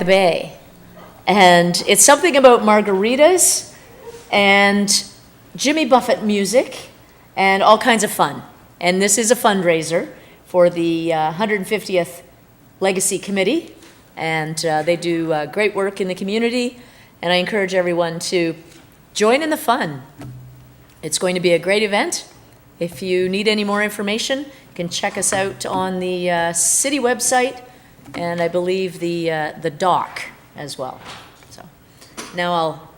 the bay. And it's something about margaritas and Jimmy Buffett music and all kinds of fun. And this is a fundraiser for the 150th Legacy Committee. And they do great work in the community. And I encourage everyone to join in the fun. It's going to be a great event. If you need any more information, you can check us out on the city website, and I believe the dock as well. So now I'll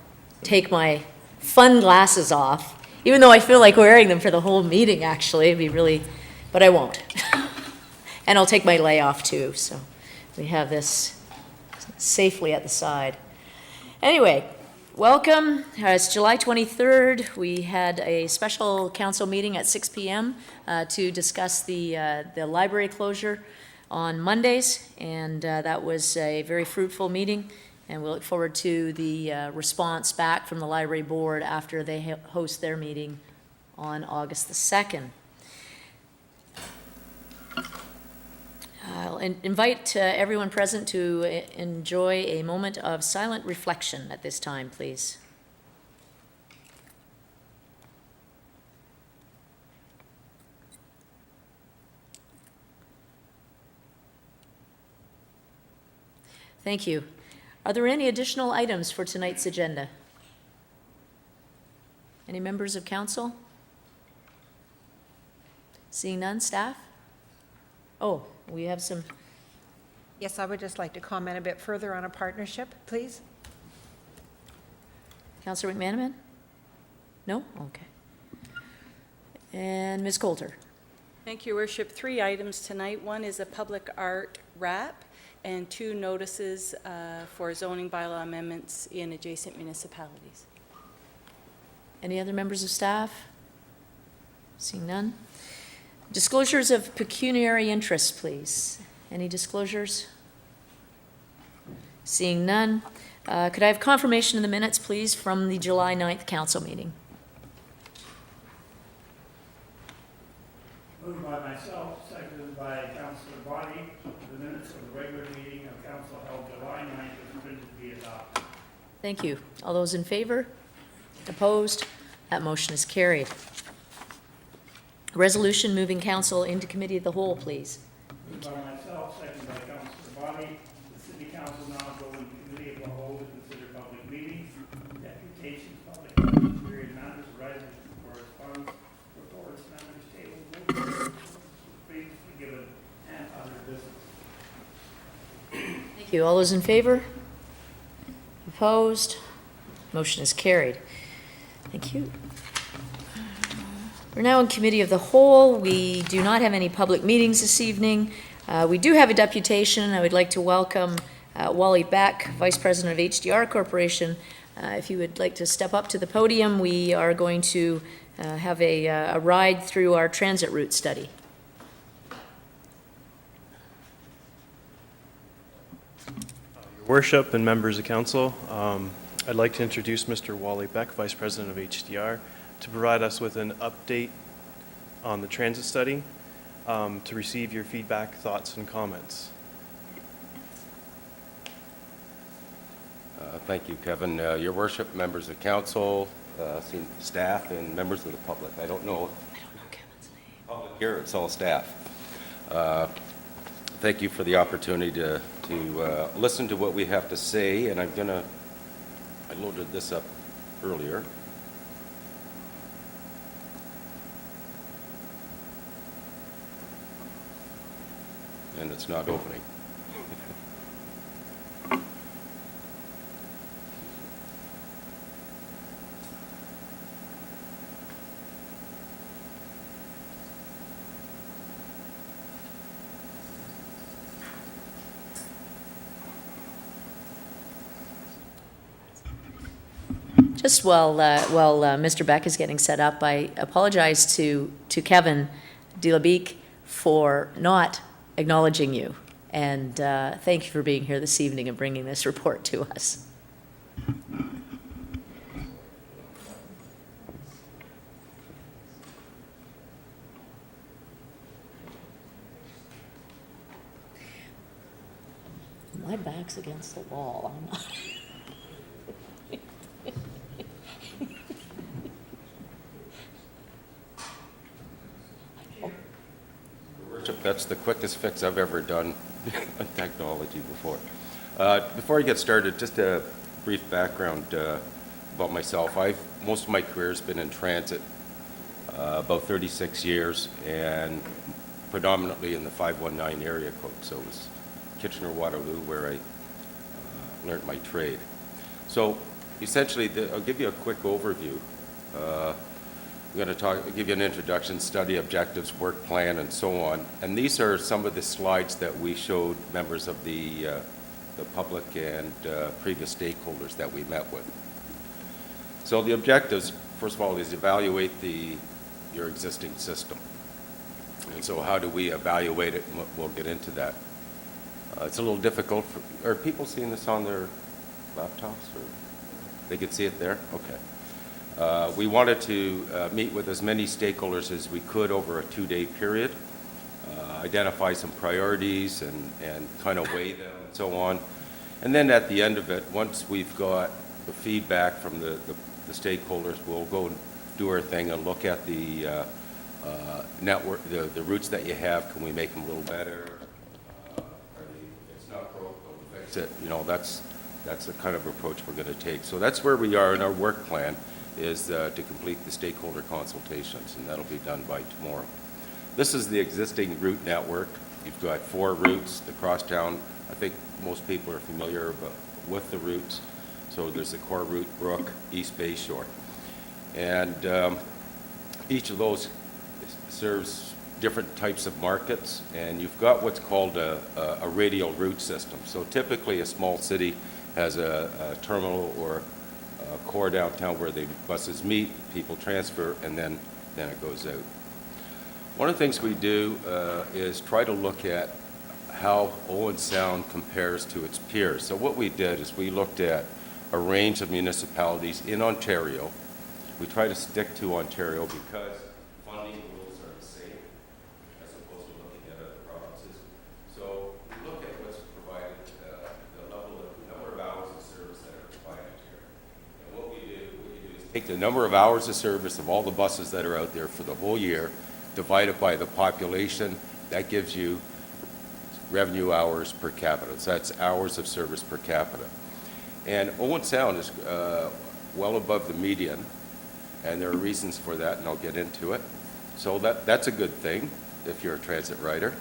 take my fun glasses off, even though I feel like wearing them for the whole meeting, actually. It'd be really, but I won't. And I'll take my lei off too, so we have this safely at the side. Anyway, welcome. It's July 23rd. We had a special council meeting at 6 p.m. To discuss the library closure on Mondays, and that was a very fruitful meeting, and we look forward to the response back from the library board after they host their meeting on August the 2nd. I'll invite everyone present to enjoy a moment of silent reflection at this time, please. Thank you. Are there any additional items for tonight's agenda? Any members of council? Seeing none, staff? Oh, we have some. Yes, I would just like to comment a bit further on a partnership, please. Councillor McManaman? No? Okay. And Ms. Coulter? Thank you, Worship. 3 items tonight. One is a public art wrap and 2 notices for zoning bylaw amendments in adjacent municipalities. Any other members of staff? Seeing none. Disclosures of pecuniary interest, please. Any disclosures? Seeing none. Could I have confirmation of the minutes, please, from the July 9th council meeting? Moved by myself, seconded by Councillor Wally. The minutes of the regular meeting of council held July 9th is printed to be adopted. Thank you. All those in favor? Opposed? That motion is carried. Resolution moving council into committee of the whole, please. Moved by myself, seconded by Councillor Wally. The city council now go into committee of the whole to consider public meetings, deputations, public comments, period matters arising from correspondence, reports, members' tables, previously given, and other business. Thank you. All those in favor? Opposed? Motion is carried. Thank you. We're now in committee of the whole. We do not have any public meetings this evening. We do have a deputation. I would like to welcome Wally Beck, Vice President of HDR Corporation. If you would like to step up to the podium, we are going to have a ride through our transit route study. Your Worship and members of council, I'd like to introduce Mr. Wally Beck, Vice President of HDR, to provide us with an update on the transit study, to receive your feedback, thoughts, and comments. Thank you, Kevin. Your Worship, members of council, staff, and members of the public. I don't know Kevin's name. public here, it's all staff. Thank you for the opportunity to listen to what we have to say, and I loaded this up earlier. And it's not opening. Just while Mr. Beck is getting set up, I apologize to Kevin Delabeek for not acknowledging you, and thank you for being here this evening and bringing this report to us. My back's against the wall. I'm not. Worship, that's the quickest fix I've ever done on technology before. Before I get started, just a brief background about myself. Most of my career has been in transit, about 36 years, and predominantly in the 519 area code. So it was Kitchener-Waterloo where I learned my trade. So essentially, I'll give you a quick overview. I'm going to give you an introduction, study objectives, work plan, and so on. And these are some of the slides that we showed members of the public and previous stakeholders that we met with. So the objectives, first of all, is evaluate your existing system. And so how do we evaluate it? And we'll get into that. It's a little difficult. Are people seeing this on their laptops? Or they can see it there? Okay. We wanted to meet with as many stakeholders as we could over a 2-day period, identify some priorities and kind of weigh them and so on. And then at the end of it, once we've got the feedback from the stakeholders, we'll go and do our thing and look at the network, the routes that you have. Can we make them a little better? It's not broke, we'll fix it. You know, that's the kind of approach we're going to take. So that's where we are in our work plan, is to complete the stakeholder consultations, and that'll be done by tomorrow. This is the existing route network. You've got 4 routes, the crosstown. I think most people are familiar with the routes. So there's the core route, Brook, East Bayshore. And each of those serves different types of markets, and you've got what's called a radial route system. So typically a small city has a terminal or a core downtown where the buses meet, people transfer, and then it goes out. One of the things we do is try to look at how Owen Sound compares to its peers. So what we did is we looked at a range of municipalities in Ontario. We try to stick to Ontario because funding rules are the same as opposed to looking at other provinces. So we look at what's provided, the number of hours of service that are provided here. And what you do is take the number of hours of service of all the buses that are out there for the whole year, divide it by the population. That gives you revenue hours per capita. So that's hours of service per capita. And Owen Sound is well above the median, and there are reasons for that, and I'll get into it. So that's a good thing if you're a transit rider.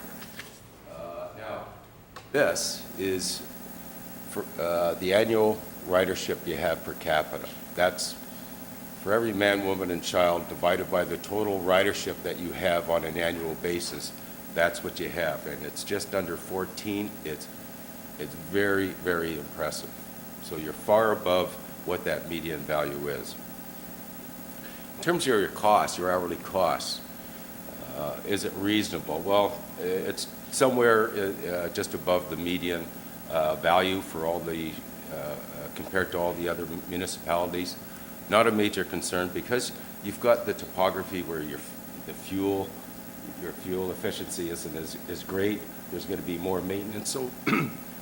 Now, this is for the annual ridership you have per capita. That's for every man, woman, and child divided by the total ridership that you have on an annual basis. That's what you have, and it's just under 14. It's very, very impressive. So you're far above what that median value is. In terms of your costs, your hourly costs, is it reasonable? Well, it's somewhere just above the median value for all the, compared to all the other municipalities. Not a major concern because you've got the topography where your fuel efficiency isn't as great. There's going to be more maintenance, so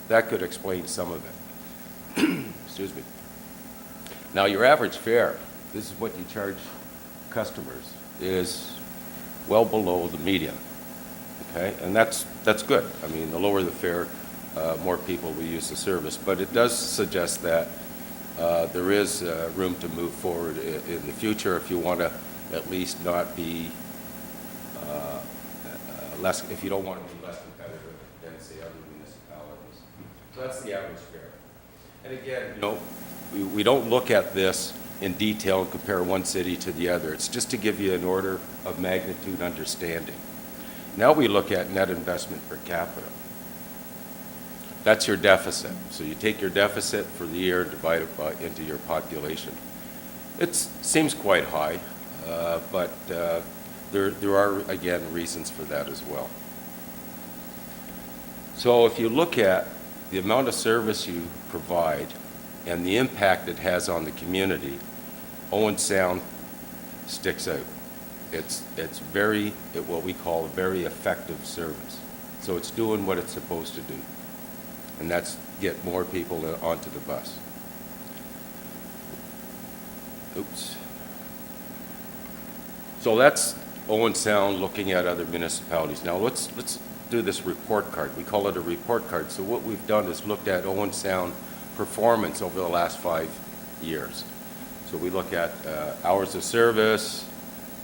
that could explain some of it. Excuse me. Now, your average fare, this is what you charge customers, is well below the median, okay? And that's good. I mean, the lower the fare, more people will use the service. But it does suggest that there is room to move forward in the future if you want to at least not be if you don't want to be less competitive than, say, other municipalities. So that's the average fare. And again, you know, we don't look at this in detail and compare one city to the other. It's just to give you an order of magnitude understanding. Now we look at net investment per capita. That's your deficit. So you take your deficit for the year and divide it into your population. It seems quite high, but there are, again, reasons for that as well. So if you look at the amount of service you provide and the impact it has on the community, Owen Sound sticks out. It's what we call a very effective service. So it's doing what it's supposed to do. and that's get more people onto the bus. Oops. So that's Owen Sound looking at other municipalities. Now let's do this report card. We call it a report card. So what we've done is looked at Owen Sound performance over the last 5 years. So we look at hours of service,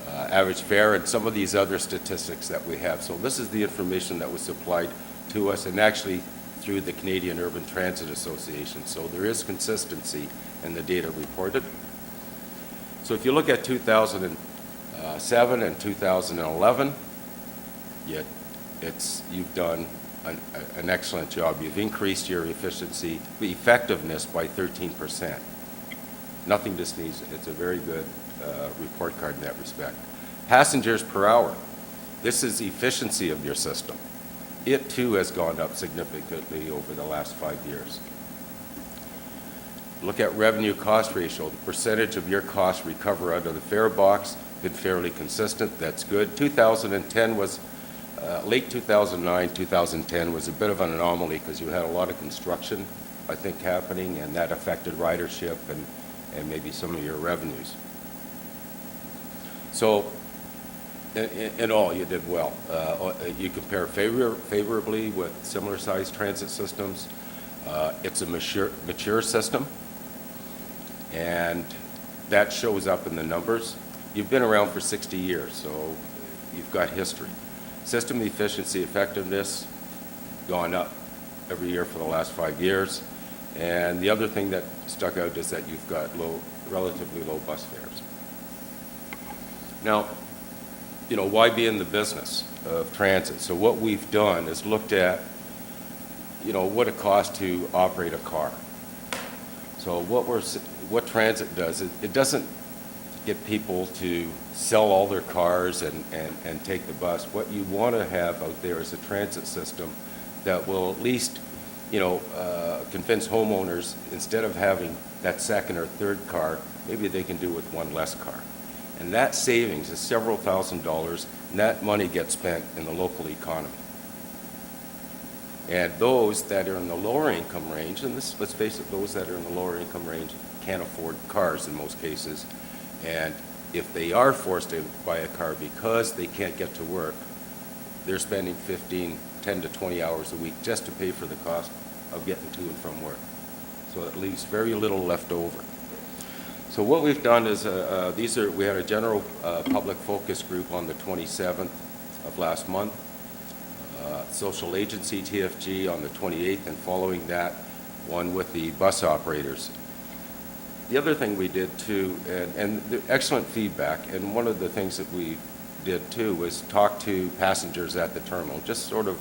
average fare, and some of these other statistics that we have. So this is the information that was supplied to us, and actually through the Canadian Urban Transit Association. So there is consistency in the data reported. So if you look at 2007 and 2011, you've done an excellent job. You've increased your effectiveness by 13%. Nothing to sneeze at. It's a very good report card in that respect. Passengers per hour. This is efficiency of your system. It too has gone up significantly over the last 5 years. Look at revenue cost ratio. The percentage of your costs recover out of the fare box, been fairly consistent. That's good. 2010 was, late 2009, 2010 was a bit of an anomaly because you had a lot of construction, I think, happening, and that affected ridership and maybe some of your revenues. So in all, you did well. You compare favorably with similar sized transit systems. It's a mature system, and that shows up in the numbers. You've been around for 60 years, so you've got history. System efficiency, effectiveness, gone up every year for the last 5 years. And the other thing that stuck out is that you've got relatively low bus fares. Now, why be in the business of transit? So what we've done is looked at, what it costs to operate a car. So what transit does, it doesn't get people to sell all their cars and take the bus. What you want to have out there is a transit system that will at least convince homeowners, instead of having that second or third car, maybe they can do with one less car. And that savings is several $1,000s, and that money gets spent in the local economy. And those that are in the lower income range, and let's face it, those that are in the lower income range can't afford cars in most cases. And if they are forced to buy a car because they can't get to work, they're spending 10 to 20 hours a week just to pay for the cost of getting to and from work. So it leaves very little left over. So what we've done is, we had a general public focus group on the 27th of last month, social agency TFG on the 28th, and following that, one with the bus operators. The other thing we did too, and the excellent feedback, and one of the things that we did too was talk to passengers at the terminal, just sort of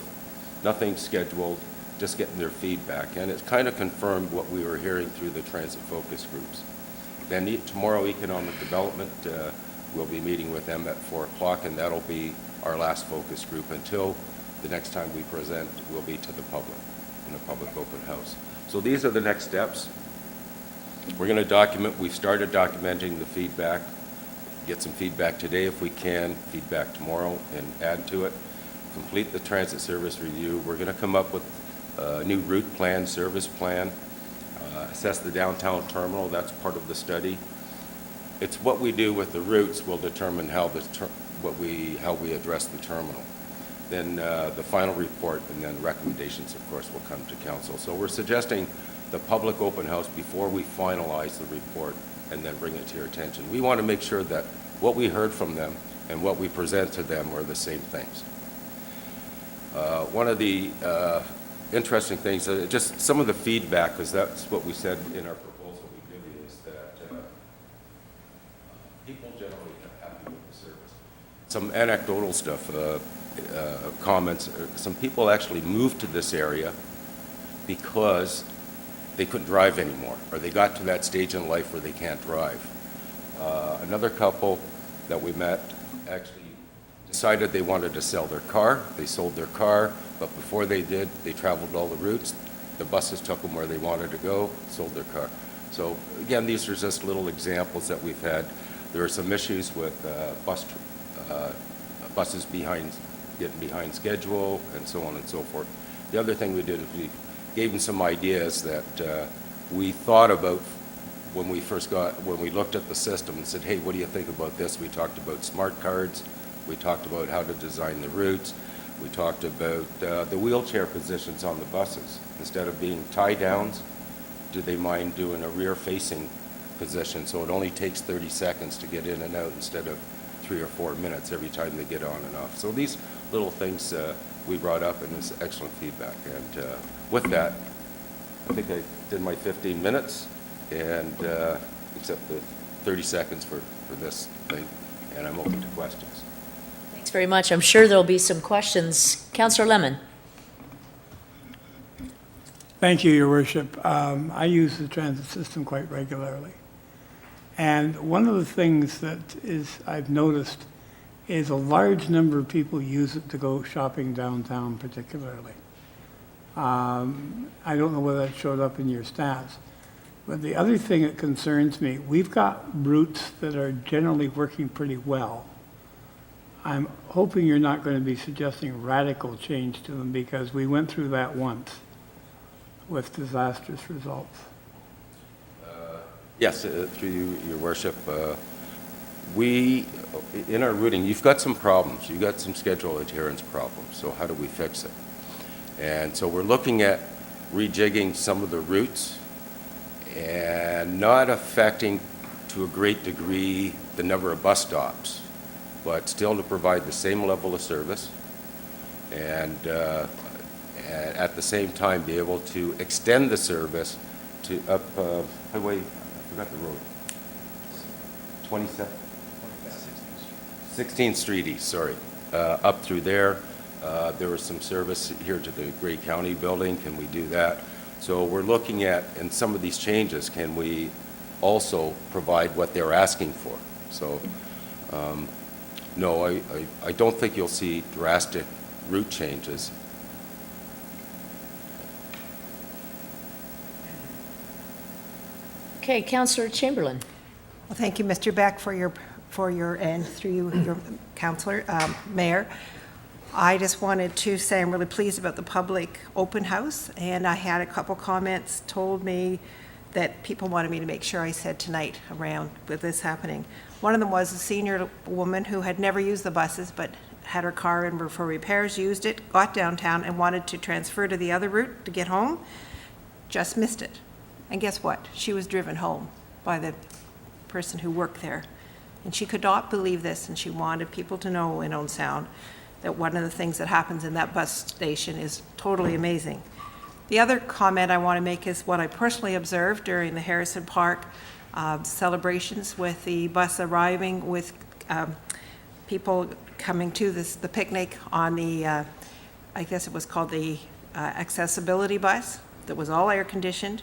nothing scheduled, just getting their feedback. And it kind of confirmed what we were hearing through the transit focus groups. Then tomorrow, economic development, we'll be meeting with them at 4 o'clock, and that'll be our last focus group until the next time we present will be to the public in a public open house. So these are the next steps. We're going to document, we've started documenting the feedback, get some feedback today if we can, feedback tomorrow, and add to it. Complete the transit service review. We're going to come up with a new route plan, service plan, assess the downtown terminal. That's part of the study. It's what we do with the routes will determine how we address the terminal. Then the final report and then recommendations, of course, will come to council. So we're suggesting the public open house before we finalize the report and then bring it to your attention. We want to make sure that what we heard from them and what we present to them are the same things. One of the interesting things, just some of the feedback, because that's what we said in our proposal we give you, is that people generally are happy with the service. Some anecdotal stuff, comments, some people actually moved to this area because they couldn't drive anymore, or they got to that stage in life where they can't drive. Another couple that we met actually decided they wanted to sell their car. They sold their car, but before they did, they traveled all the routes. The buses took them where they wanted to go, sold their car. So again, these are just little examples that we've had. There are some issues with buses getting behind schedule, and so on and so forth. The other thing we did is we gave him some ideas that we thought about when we looked at the system and said, hey, what do you think about this? We talked about smart cards. We talked about how to design the routes. We talked about the wheelchair positions on the buses. Instead of being tie-downs, do they mind doing a rear-facing position so it only takes 30 seconds to get in and out instead of 3 or 4 minutes every time they get on and off. So these little things we brought up, and it was excellent feedback. And with that, I think I did my 15 minutes, and except the 30 seconds for this thing, and I'm open to questions. Thanks very much. I'm sure there'll be some questions. Councillor Lemon. Thank you, Your Worship. I use the transit system quite regularly. And one of the things that I've noticed is a large number of people use it to go shopping downtown particularly. I don't know whether that showed up in your stats. But the other thing that concerns me, we've got routes that are generally working pretty well. I'm hoping you're not going to be suggesting radical change to them, because we went through that once with disastrous results. Yes, through you, Your Worship. We, in our routing, you've got some problems. You've got some schedule adherence problems. So how do we fix it? And so we're looking at rejigging some of the routes and not affecting to a great degree the number of bus stops, but still to provide the same level of service and at the same time be able to extend the service to up highway, I forgot the road, 16th Street East, sorry, up through there. There was some service here to the Grey County building. Can we do that? So we're looking at, in some of these changes, can we also provide what they're asking for? So, no, I don't think you'll see drastic route changes. Okay, Councillor Chamberlain. Well, thank you, Mr. Beck, for your, and through you, your Councillor, Mayor. I just wanted to say I'm really pleased about the public open house, and I had a couple comments told me that people wanted me to make sure I said tonight around with this happening. One of them was a senior woman who had never used the buses but had her car in for repairs, used it, got downtown and wanted to transfer to the other route to get home, just missed it. And guess what? She was driven home by the person who worked there. And she could not believe this, and she wanted people to know in Owen Sound that one of the things that happens in that bus station is totally amazing. The other comment I want to make is what I personally observed during the Harrison Park celebrations with the bus arriving with people coming to the picnic on the, I guess it was called the accessibility bus that was all air conditioned,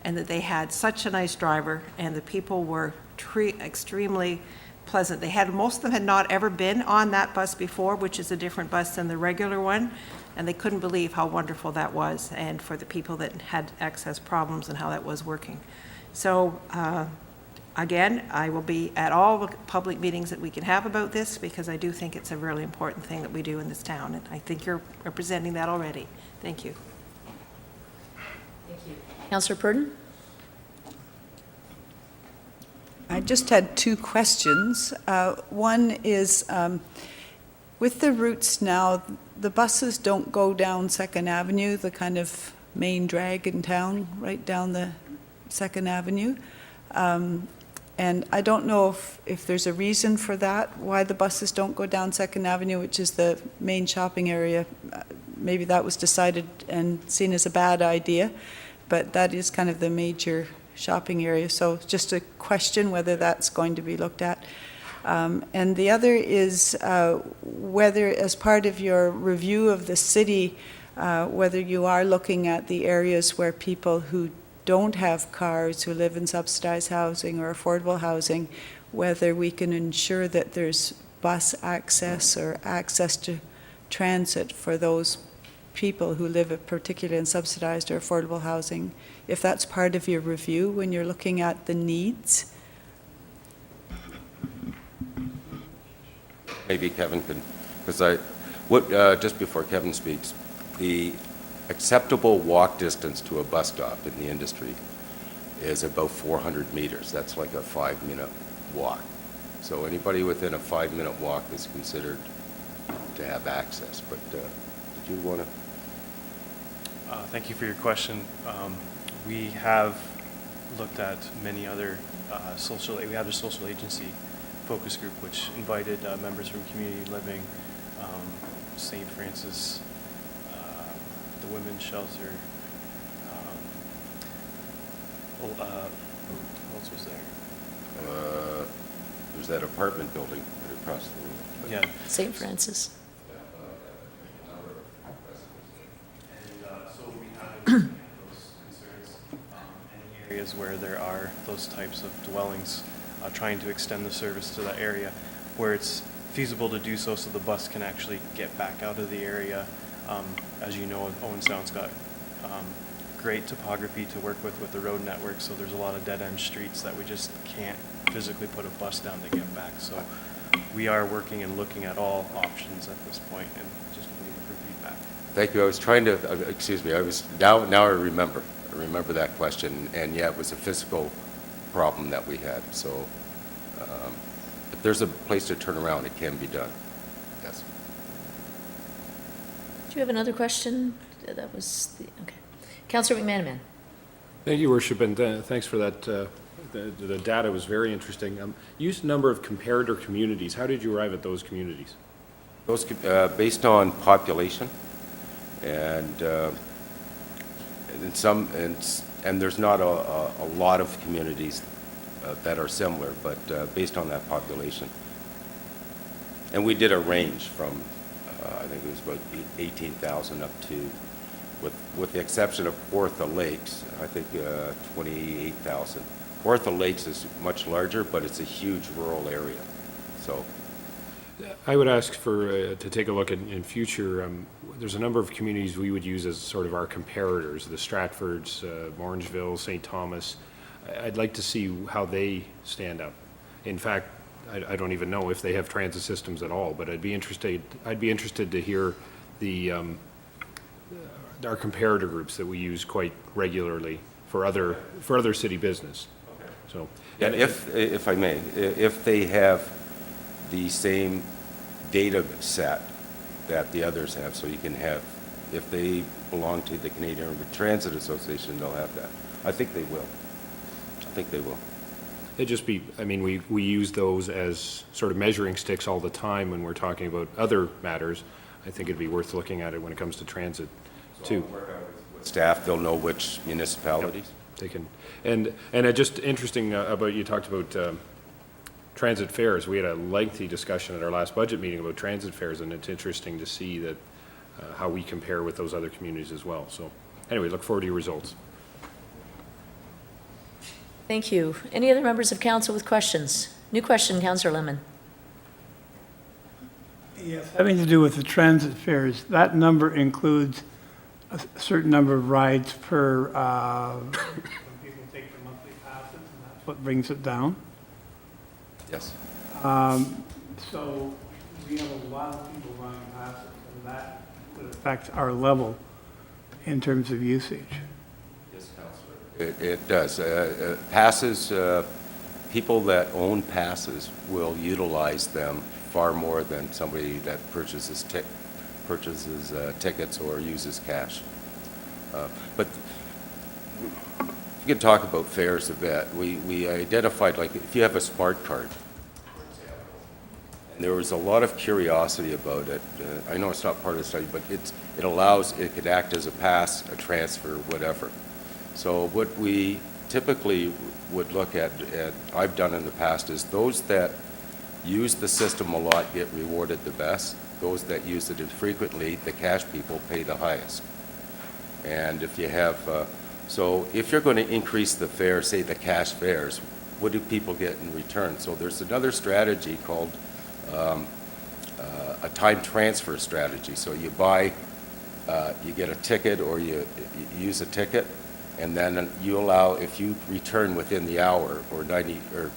and that they had such a nice driver, and the people were extremely pleasant. Most of them had not ever been on that bus before, which is a different bus than the regular one, and they couldn't believe how wonderful that was, and for the people that had access problems and how that was working. So again, I will be at all the public meetings that we can have about this, because I do think it's a really important thing that we do in this town, and I think you're representing that already. Thank you. Thank you. Councillor Purdon? I just had two questions. One is, with the routes now, the buses don't go down 2nd Avenue, the kind of main drag in town, right down the 2nd Avenue. And I don't know if there's a reason for that, why the buses don't go down 2nd Avenue, which is the main shopping area. Maybe that was decided and seen as a bad idea, but that is kind of the major shopping area. So just a question whether that's going to be looked at. And the other is whether, as part of your review of the city, whether you are looking at the areas where people who don't have cars, who live in subsidized housing or affordable housing, whether we can ensure that there's bus access or access to transit for those people who live particularly in subsidized or affordable housing, if that's part of your review when you're looking at the needs. Maybe Kevin can, because just before Kevin speaks, acceptable walk distance to a bus stop in the industry is about 400 meters. That's like a 5-minute walk. So anybody within a 5-minute walk is considered to have access. But did you want to? Thank you for your question. We have looked at many other we have a social agency focus group which invited members from community living, St. Francis, the Women's Shelter, who else was there? There's that apartment building right across the road. Yeah. St. Francis. So we have been looking at those concerns, any areas where there are those types of dwellings, trying to extend the service to that area where it's feasible to do so the bus can actually get back out of the area. As you know, Owen Sound's got great topography to work with the road network, so there's a lot of dead-end streets that we just can't physically put a bus down to get back. So we are working and looking at all options at this point and just waiting for feedback. Thank you. I was trying to, excuse me, now I remember. I remember that question, and yeah, it was a physical problem that we had. So if there's a place to turn around, it can be done. Yes. Do you have another question? That was the, okay. Councillor McManaman. Thank you, Worship, and thanks for that. The data was very interesting. Used number of comparator communities. How did you arrive at those communities? Those based on population, and there's not a lot of communities that are similar, but based on that population. And we did a range from I think it was about 18,000 up to, with the exception of Ortha Lakes, I think 28,000. Ortha Lakes is much larger, but it's a huge rural area. So I would ask for to take a look in future. There's a number of communities we would use as sort of our comparators, the Stratfords, Orangeville, St. Thomas. I'd like to see how they stand up. In fact, I don't even know if they have transit systems at all, but I'd be interested to hear the our comparator groups that we use quite regularly for other city business. Okay. So, yeah, if I may, if they have the same data set that the others have, so you can have, if they belong to the Canadian Urban Transit Association, they'll have that. I think they will. It'd just be, I mean, we use those as sort of measuring sticks all the time when we're talking about other matters. I think it'd be worth looking at it when it comes to transit, too. With staff, they'll know which municipalities. Yep, they can, and it just interesting about, you talked about transit fares. We had a lengthy discussion at our last budget meeting about transit fares, and it's interesting to see that how we compare with those other communities as well. So anyway, look forward to your results. Thank you. Any other members of council with questions? New question, Councillor Lemon. Yes, having to do with the transit fares, that number includes a certain number of rides per, when people take their monthly passes, and that's what brings it down. Yes. So we have a lot of people running passes, and that would affect our level in terms of usage. Yes, Councillor. It does. Passes, people that own passes will utilize them far more than somebody that purchases tickets or uses cash. But we can talk about fares a bit. We identified, like, if you have a smart card, and there was a lot of curiosity about it. I know it's not part of the study, but it could act as a pass, a transfer, whatever. So what we typically would look at, and I've done in the past, is those that use the system a lot get rewarded the best. Those that use it infrequently, the cash people, pay the highest. And if you have, so if you're going to increase the fare, say the cash fares, what do people get in return? So there's another strategy called a time transfer strategy. So you buy, you get a ticket, or you use a ticket, and then you allow, if you return within the hour or 90 or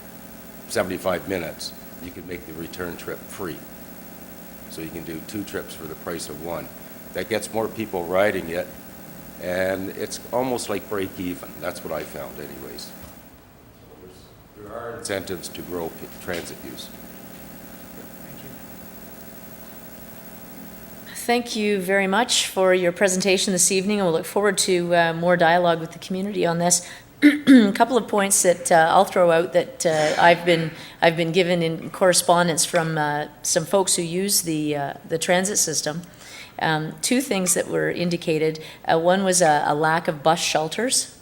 75 minutes, you can make the return trip free. So you can do 2 trips for the price of 1. That gets more people riding it And it's almost like break even. That's what I found anyways. There are incentives to grow transit use. Thank you very much for your presentation this evening, and we'll look forward to more dialogue with the community on this. A couple of points that I'll throw out that I've been given in correspondence from some folks who use the transit system. Two things that were indicated. One was a lack of bus shelters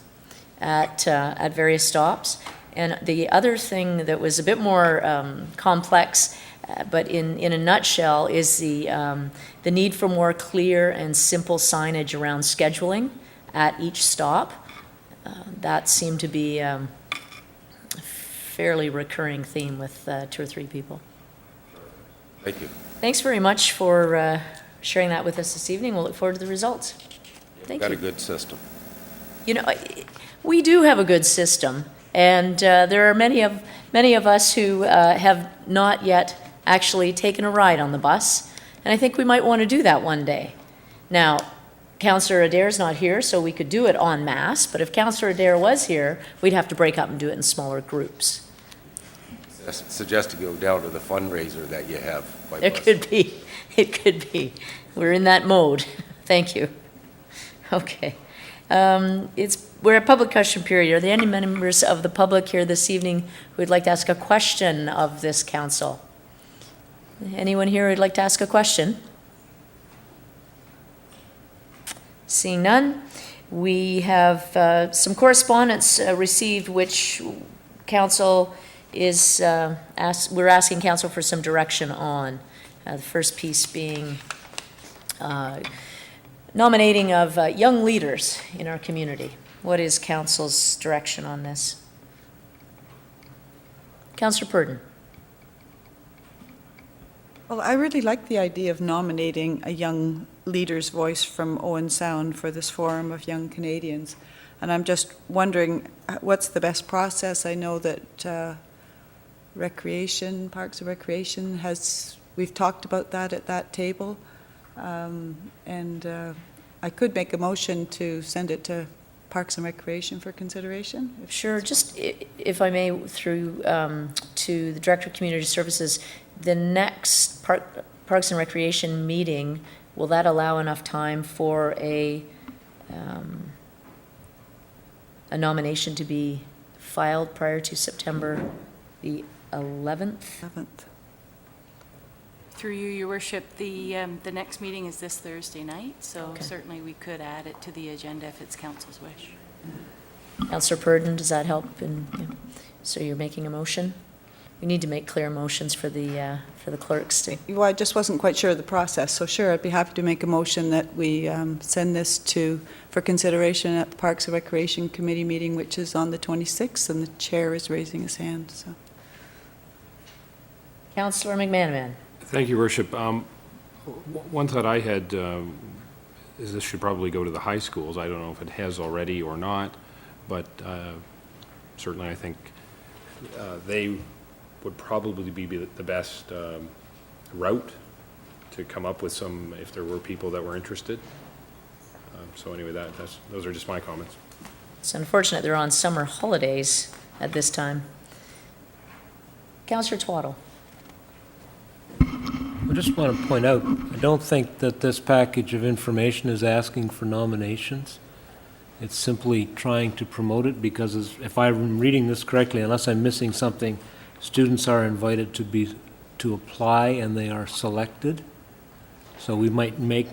at various stops, and the other thing that was a bit more complex, but in a nutshell, is the need for more clear and simple signage around scheduling at each stop. That seemed to be a fairly recurring theme with 2 or 3 people. Thank you. Thanks very much for sharing that with us this evening. We'll look forward to the results. Thank Got you. a good system. You know, we do have a good system, and there are many of us who have not yet actually taken a ride on the bus, and I think we might want to do that one day. Now, Councillor Adair's not here, so we could do it en masse, but if Councillor Adair was here, we'd have to break up and do it in smaller groups. I suggest to go down to the fundraiser that you have by It bus. could be, it could be. We're in that mode. Thank you. Okay. We're at public question period. Are there any members of the public here this evening who would like to ask a question of this council? Anyone here who'd like to ask a question? Seeing none, we have some correspondence received which council is, we're asking council for some direction on. The first piece being nominating of young leaders in our community. What is council's direction on this? Councillor Purdon. Well, I really like the idea of nominating a young leader's voice from Owen Sound for this Forum of Young Canadians. And I'm just wondering, what's the best process? I know that Recreation, Parks and Recreation we've talked about that at that table. And I could make a motion to send it to Parks and Recreation for consideration. Sure, just if I may, through to the Director of Community Services, the next Parks and Recreation meeting, will that allow enough time for a nomination to be filed prior to September the 11th? 11th. Through you, Your Worship, the next meeting is this Thursday night, so certainly we could add it to the agenda if it's council's wish. Councillor Purdon, does that help? So you're making a motion? We need to make clear motions for the clerks to. Well, I just wasn't quite sure of the process, so sure, I'd be happy to make a motion that we send this for consideration at the Parks and Recreation Committee meeting, which is on the 26th, and the chair is raising his hand. So. Councillor McManaman. Thank you, Worship. One thought I had is this should probably go to the high schools. I don't know if it has already or not, but certainly I think they would probably be the best route to come up with some, if there were people that were interested. So anyway, those are just my comments. It's unfortunate they're on summer holidays at this time. Councillor Twaddle. I just want to point out, I don't think that this package of information is asking for nominations. It's simply trying to promote it because, if I'm reading this correctly, unless I'm missing something, students are invited to apply and they are selected. So we might make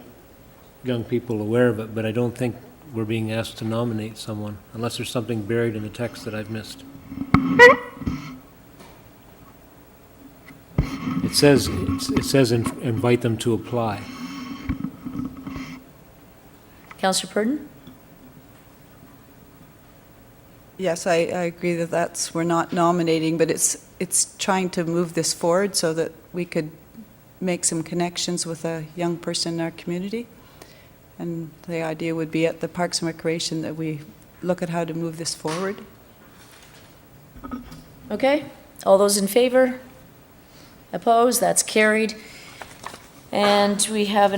young people aware of it, but I don't think we're being asked to nominate someone, unless there's something buried in the text that I've missed. It says invite them to apply. Councillor Purdon? Yes, I agree that we're not nominating, but it's trying to move this forward so that we could make some connections with a young person in our community. And the idea would be at the Parks and Recreation that we look at how to move this forward. Okay, all those in favor? Opposed? That's carried. And we have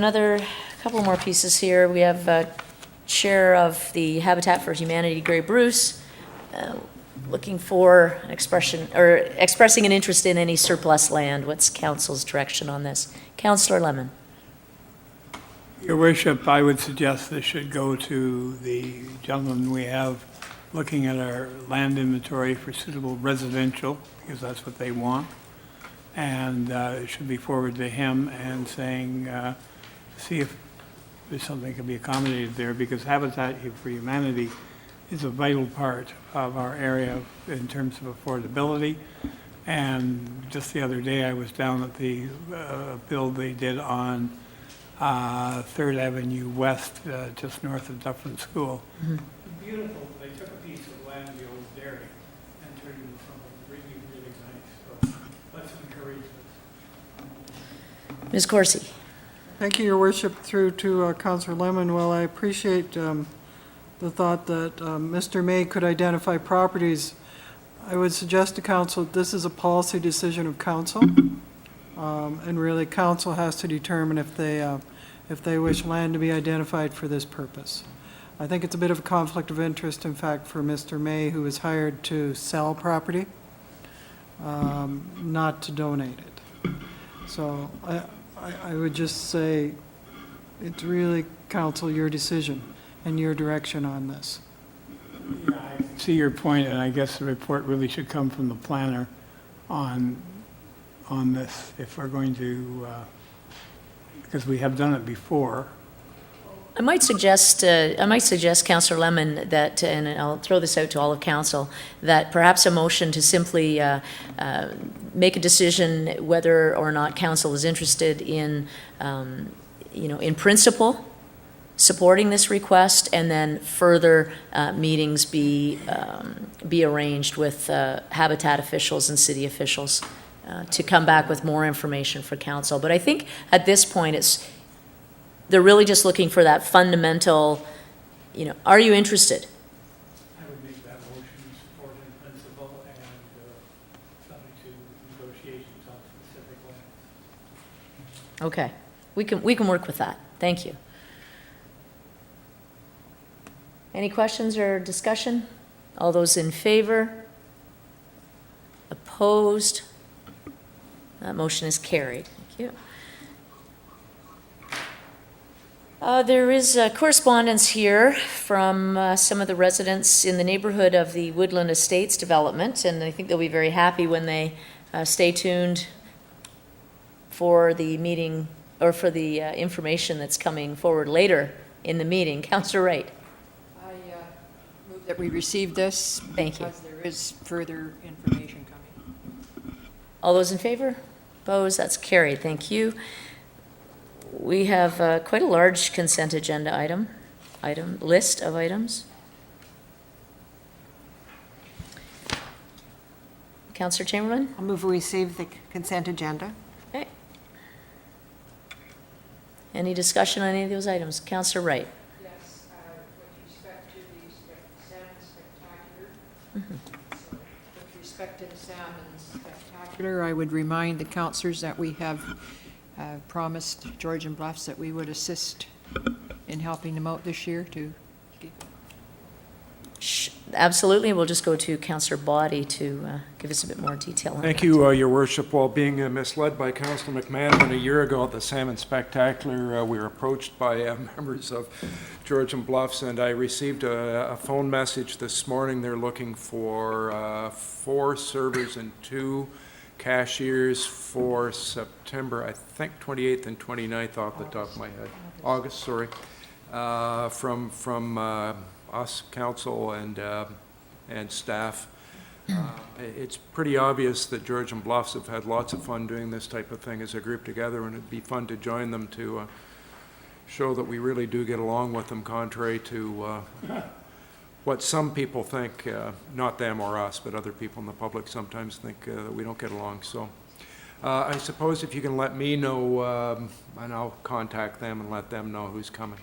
couple more pieces here. We have Chair of the Habitat for Humanity, Gray Bruce, looking for an expression, or expressing an interest in any surplus land. What's council's direction on this? Councillor Lemon. Your worship, I would suggest this should go to the gentleman we have looking at our land inventory for suitable residential, because that's what they want. And it should be forwarded to him and saying, see if there's something that can be accommodated there, because Habitat for Humanity is a vital part of our area in terms of affordability. And just the other day, I was down at the build they did on 3rd Avenue West, just north of Dufferin School. Beautiful. They took a piece of land, the old dairy, and turned it into something really, really nice. So let's encourage this. Ms. Corsi. Thank you, Your Worship, through to Councillor Lemon. Well, I appreciate the thought that Mr. May could identify properties. I would suggest to council, this is a policy decision of council, and really council has to determine if they wish land to be identified for this purpose. I think it's a bit of a conflict of interest, in fact, for Mr. May, who is hired to sell property, not to donate it. So I would just say it's really, council, your decision and your direction on this. Yeah, I see your point, and I guess the report really should come from the planner on this, if we're going to, because we have done it before. I might suggest, Councillor Lemon, that, and I'll throw this out to all of council, that perhaps a motion to simply make a decision whether or not council is interested in, in principle, supporting this request, and then further meetings be arranged with Habitat officials and city officials to come back with more information for council. But I think at this point, they're really just looking for that fundamental, are you interested? I would make that motion, support in principle, and subject to negotiations on specific lands. Okay, we can work with that. Thank you. Any questions or discussion? All those in favor? Opposed? That motion is carried. Thank you. There is correspondence here from some of the residents in the neighborhood of the Woodland Estates development, and I think they'll be very happy when they stay tuned for the meeting, or for the information that's coming forward later in the meeting. Councillor Wright. I move that we receive this. Thank you. Because there is further information coming. All those in favor? Opposed? That's carried. Thank you. We have quite a large consent agenda list of items. Councillor Chamberlain? I'll move we receive the consent agenda. Okay. Any discussion on any of those items? Councillor Wright? Yes, with respect to the Salmon Spectacular. So, with respect to the Salmon Spectacular, I would remind the councillors that we have promised George and Bluffs that we would assist in helping them out this year to. Absolutely. We'll just go to Councillor Body to give us a bit more detail on Thank that. you, Your Worship. While being misled by Councillor McMahon a year ago at the Salmon Spectacular, we were approached by members of George and Bluffs, and I received a phone message this morning. They're looking for 4 servers and 2 cashiers for September, I think 28th and 29th off the top of my head. August, sorry. From us, council, and staff. It's pretty obvious that George and Bluffs have had lots of fun doing this type of thing as a group together, and it'd be fun to join them to show that we really do get along with them, contrary to what some people think, not them or us, but other people in the public sometimes think that we don't get along. So I suppose if you can let me know, and I'll contact them and let them know who's coming.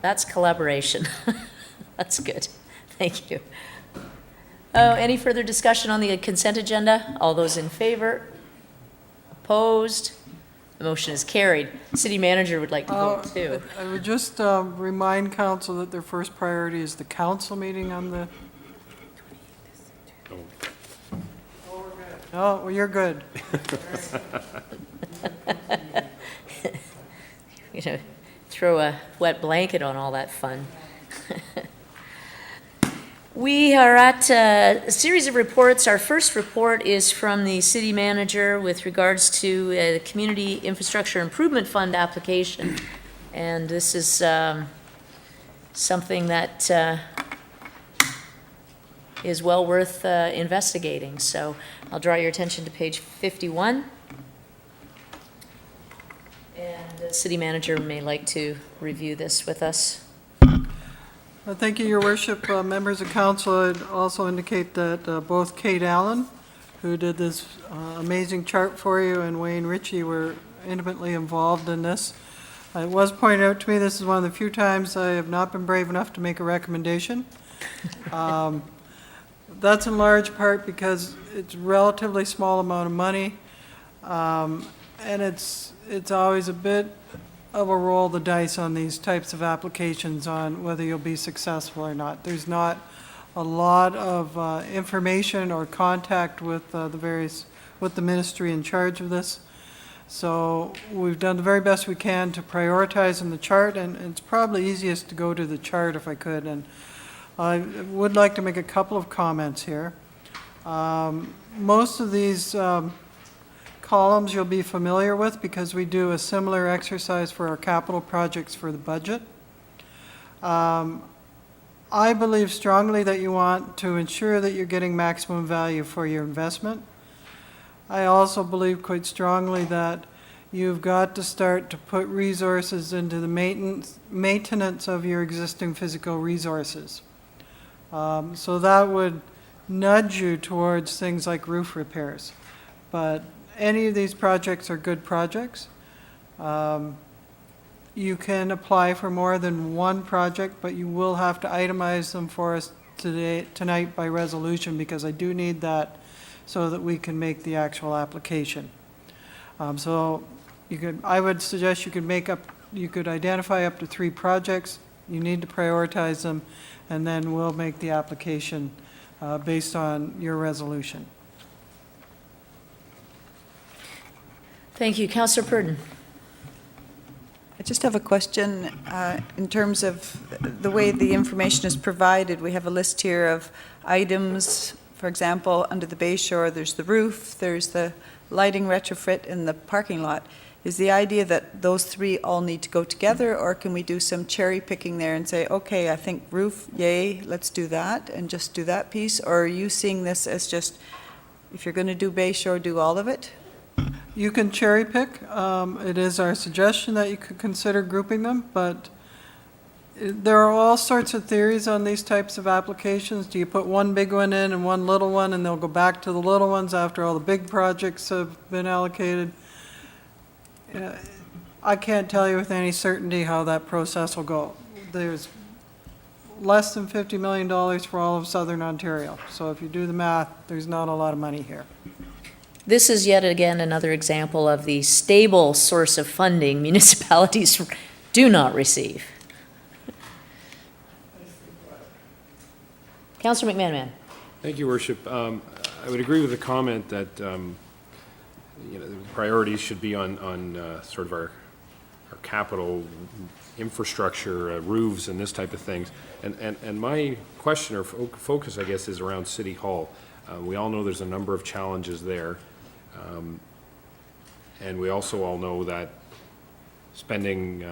That's collaboration. That's good. Thank you. Any further discussion on the consent agenda? All those in favor? Opposed? The motion is carried. City manager would like to vote too. I would just remind council that their first priority is the council meeting on the... Oh, well, you're good. You know, throw a wet blanket on all that fun. We are at a series of reports. Our first report is from the city manager with regards to the Community Infrastructure Improvement Fund application. And this is something that is well worth investigating. So I'll draw your attention to page 51. And the city manager may like to review this with us. Thank you, Your Worship. Members of council, I'd also indicate that both Kate Allen, who did this amazing chart for you, and Wayne Ritchie were intimately involved in this. It was pointed out to me this is one of the few times I have not been brave enough to make a recommendation. That's in large part because it's a relatively small amount of money, and it's always a bit of a roll the dice on these types of applications on whether you'll be successful or not. There's not a lot of information or contact with with the ministry in charge of this. So we've done the very best we can to prioritize in the chart, and it's probably easiest to go to the chart if I could. And I would like to make a couple of comments here. Most of these columns you'll be familiar with because we do a similar exercise for our capital projects for the budget. I believe strongly that you want to ensure that you're getting maximum value for your investment. I also believe quite strongly that you've got to start to put resources into the maintenance of your existing physical resources. So that would nudge you towards things like roof repairs. But any of these projects are good projects. You can apply for more than one project, but you will have to itemize them for us tonight by resolution, because I do need that so that we can make the actual application. So I would suggest you could identify up to 3 projects. You need to prioritize them, and then we'll make the application based on your resolution. Thank you. Councillor Purdon. I just have a question in terms of the way the information is provided. We have a list here of items. For example, under the Bayshore, there's the roof, there's the lighting retrofit, and the parking lot. Is the idea that those 3 all need to go together, or can we do some cherry picking there and say, okay, I think roof, yay, let's do that, and just do that piece? Or are you seeing this as just, if you're going to do Bayshore, do all of it? You can cherry pick. It is our suggestion that you could consider grouping them, but there are all sorts of theories on these types of applications. Do you put one big one in and one little one, and they'll go back to the little ones after all the big projects have been allocated? I can't tell you with any certainty how that process will go. There's less than $50 million for all of Southern Ontario. So if you do the math, there's not a lot of money here. This is yet again another example of the stable source of funding municipalities do not receive. Councillor McMahon. Thank you, Worship. I would agree with the comment that the priorities should be on sort of our capital infrastructure, roofs, and this type of things. And my question or focus, I guess, is around City Hall. We all know there's a number of challenges there. And we also all know that spending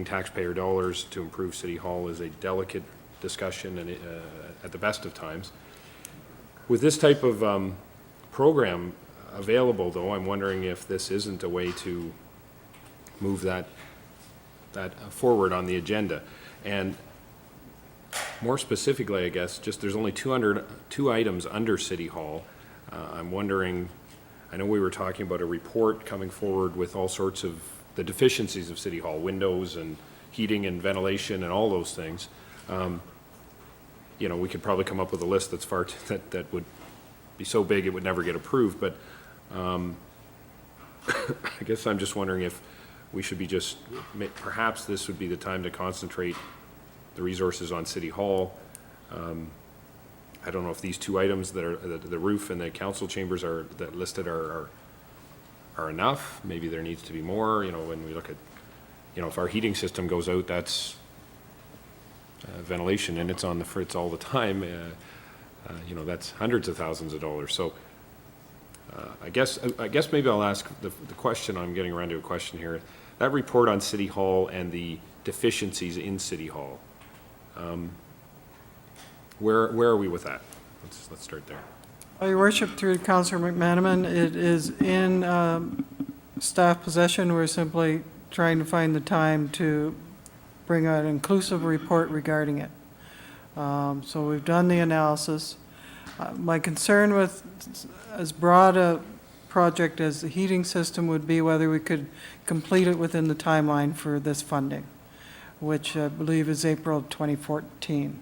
taxpayer dollars to improve City Hall is a delicate discussion and at the best of times. With this type of program available, though, I'm wondering if this isn't a way to move that forward on the agenda. And more specifically, I guess, just there's only 2 items under City Hall. I'm wondering, I know we were talking about a report coming forward with all sorts of the deficiencies of City Hall, windows and heating and ventilation and all those things. We could probably come up with a list that's that would be so big it would never get approved. But I guess I'm just wondering if we should be just, perhaps this would be the time to concentrate the resources on City Hall. I don't know if these two items that are, the roof and the council chambers are, that listed are enough. Maybe there needs to be more, you know, when we look at, you know, if our heating system goes out, that's ventilation and it's on the fritz all the time. You know, that's hundreds of thousands of dollars. So I guess maybe I'll ask the question, I'm getting around to a question here. That report on City Hall and the deficiencies in City Hall, where are we with that? Let's start there. Your worship, through Councillor McManaman, it is in staff possession. We're simply trying to find the time to bring out an inclusive report regarding it. So we've done the analysis. My concern with as broad a project as the heating system would be whether we could complete it within the timeline for this funding, which I believe is April 2014.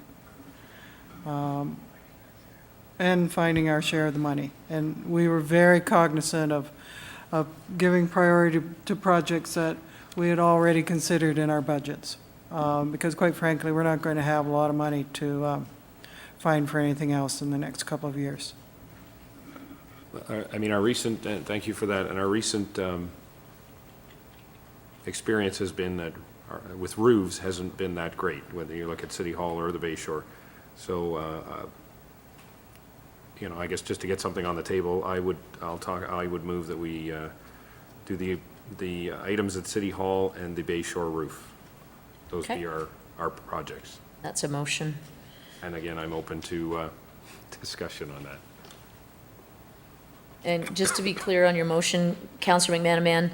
And finding our share of the money. And we were very cognizant of giving priority to projects that we had already considered in our budgets. Because quite frankly, we're not going to have a lot of money to find for anything else in the next couple of years. I mean, our recent, thank you for that, and our recent experience has been that, with roofs, hasn't been that great, whether you look at City Hall or the Bayshore. So, you know, I guess just to get something on the table, I would move that we do the items at City Hall and the Bayshore roof. Those Okay. be our projects. That's a motion. And again, I'm open to discussion on that. And just to be clear on your motion, Councillor McManaman,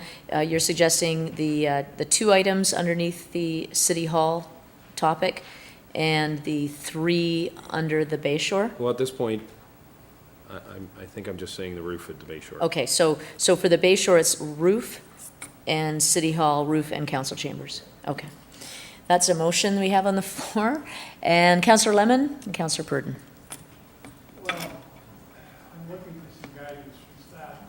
you're suggesting the two items underneath the City Hall topic and the three under the Bayshore? Well, at this point, I think I'm just saying the roof at the Bayshore. Okay, so for the Bayshore, it's roof and City Hall, roof and council chambers. Okay. That's a motion we have on the floor. And Councillor Lemon and Councillor Purdon. Well, I'm looking for some guidance from staff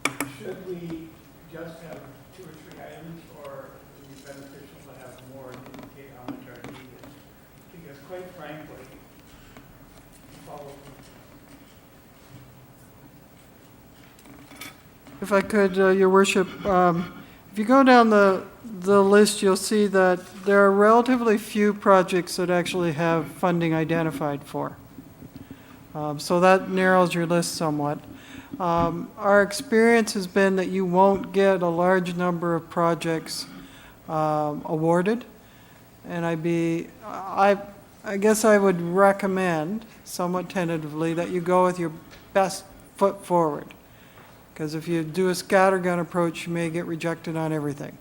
here. Should we just have 2 or 3 items, or would it be beneficial to have more and indicate how much are needed? Because quite frankly, If I could, Your Worship, if you go down the list, you'll see that there are relatively few projects that actually have funding identified for. So that narrows your list somewhat. Our experience has been that you won't get a large number of projects awarded. And I guess I would recommend, somewhat tentatively, that you go with your best foot forward. Because if you do a scattergun approach, you may get rejected on everything.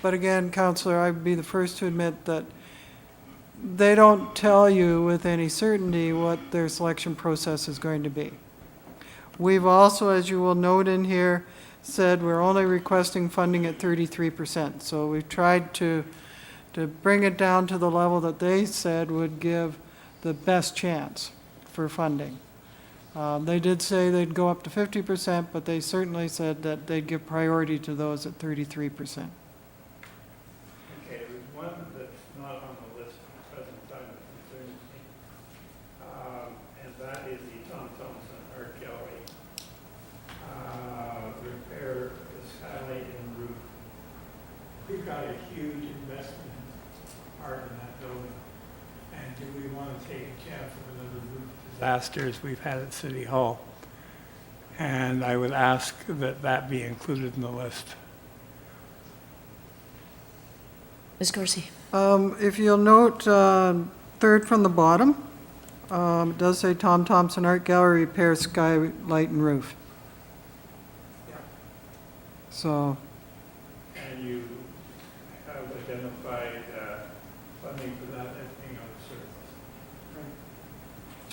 But again, Councillor, I'd be the first to admit that they don't tell you with any certainty what their selection process is going to be. We've also, as you will note in here, said we're only requesting funding at 33%. So we've tried to bring it down to the level that they said would give the best chance for funding. They did say they'd go up to 50%, but they certainly said that they'd give priority to those at 33%. Okay, there's one that's not on the list at the present time that concerns me, and that is the Tom Thomson Art Gallery. Repair the skylight and roof. we've got a huge investment part in that building. And do we want to take a chance of another roof disaster as we've had at City Hall? And I would ask that that be included in the list. Ms. Corsi. If you'll note, third from the bottom, it does say Tom Thomson Art Gallery repairs skylight and roof. Yeah. So, And you have identified funding for that as being on the surface.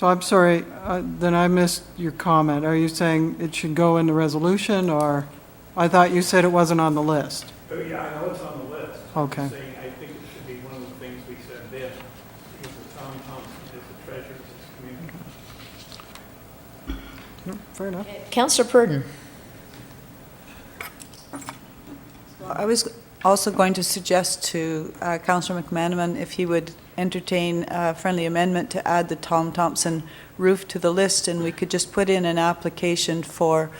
so I'm sorry, then I missed your comment. Are you saying it should go in the resolution, or I thought you said it wasn't on the list? Oh, yeah, I know it's on the list. Okay. I'm just saying, I think it should be one of the things we said then, because the Tom Thomson is the treasure of this community. Fair enough. Councillor Purdon. I was also going to suggest to Councillor McManaman if he would entertain a friendly amendment to add the Tom Thomson roof to the list, and we could just put in an application for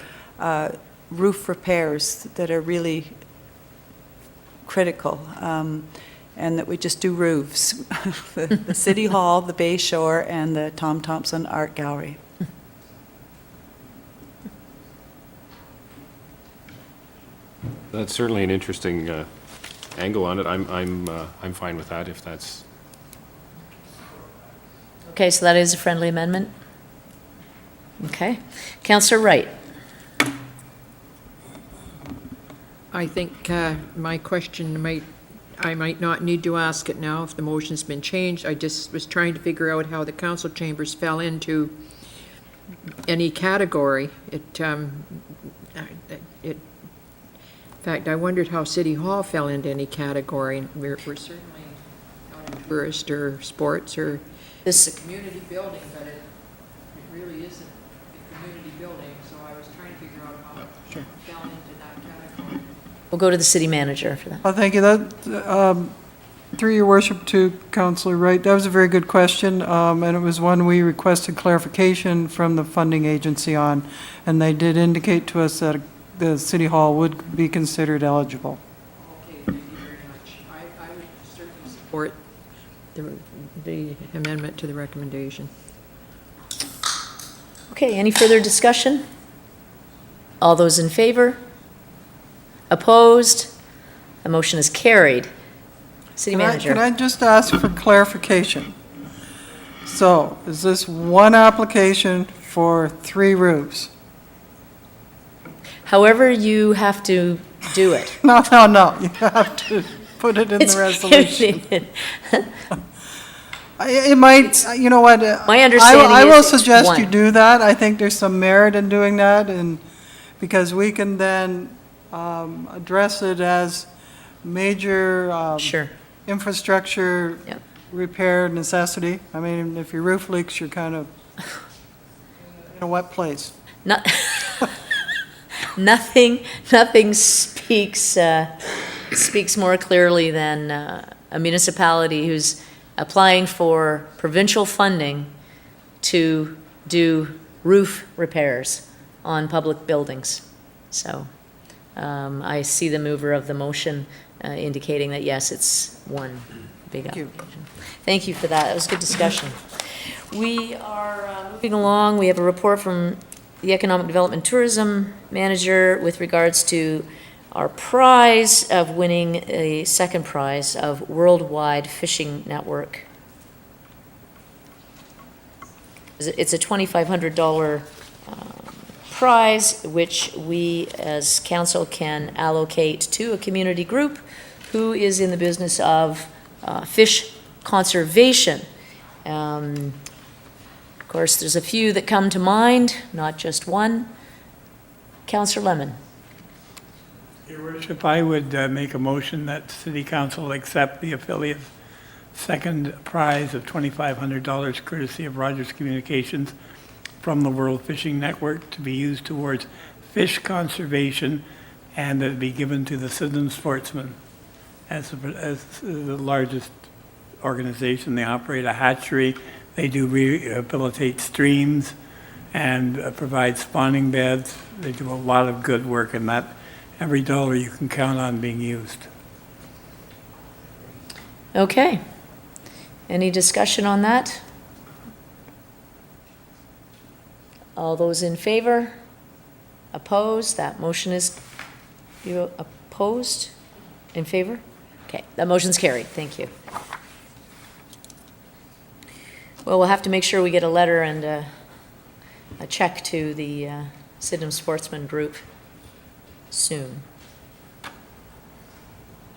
roof repairs that are really critical, and that we just do roofs. The City Hall, the Bayshore, and the Tom Thomson Art Gallery. That's certainly an interesting angle on it. I'm fine with that if that's. Okay, so that is a friendly amendment? Okay. Councillor Wright? I think my question I might not need to ask it now if the motion's been changed. I just was trying to figure out how the council chambers fell into any category. In fact, I wondered how City Hall fell into any category. We're certainly not in tourist or sports or This, it's a community building, but it really isn't a community building, so I was trying to figure out how it fell into that category. we'll go to the city manager for that. Well, thank you. That, through your worship to Councillor Wright, that was a very good question, and it was one we requested clarification from the funding agency on, and they did indicate to us that the City Hall would be considered eligible. Okay, thank you very much. I would certainly support the amendment to the recommendation. Okay, any further discussion? All those in favor? Opposed? The motion is carried. City manager. Can I just ask for clarification? So, is this one application for 3 roofs? However you have to do it. No, you have to put it in the resolution. It might, you know what? My understanding I will is it's suggest you one. do that. I think there's some merit in doing that, and because we can then address it as major Sure. infrastructure Yep. repair necessity. I mean, if your roof leaks, you're kind of in a wet place. Not, nothing speaks more clearly than a municipality who's applying for provincial funding to do roof repairs on public buildings. So I see the mover of the motion indicating that, yes, it's one big application. Thank you for that. That was good discussion. We are moving along. We have a report from the Economic Development Tourism Manager with regards to our prize of winning a second prize of Worldwide Fishing Network. It's a $2,500 prize, which we as council can allocate to a community group who is in the business of fish conservation. Of course, there's a few that come to mind, not just one. Councillor Lemon. Your worship, I would make a motion that City Council accept the affiliate's second prize of $2,500 courtesy of Rogers Communications from the World Fishing Network to be used towards fish conservation, and that it be given to the Sydenham Sportsmen as the largest organization. They operate a hatchery. They do rehabilitate streams and provide spawning beds. They do a lot of good work, and that every dollar you can count on being used. Okay. Any discussion on that? All those in favor? Opposed? That motion is, you opposed? In favor? Okay, that motion's carried. Thank you. Well, we'll have to make sure we get a letter and a check to the Sydenham Sportsman Group soon.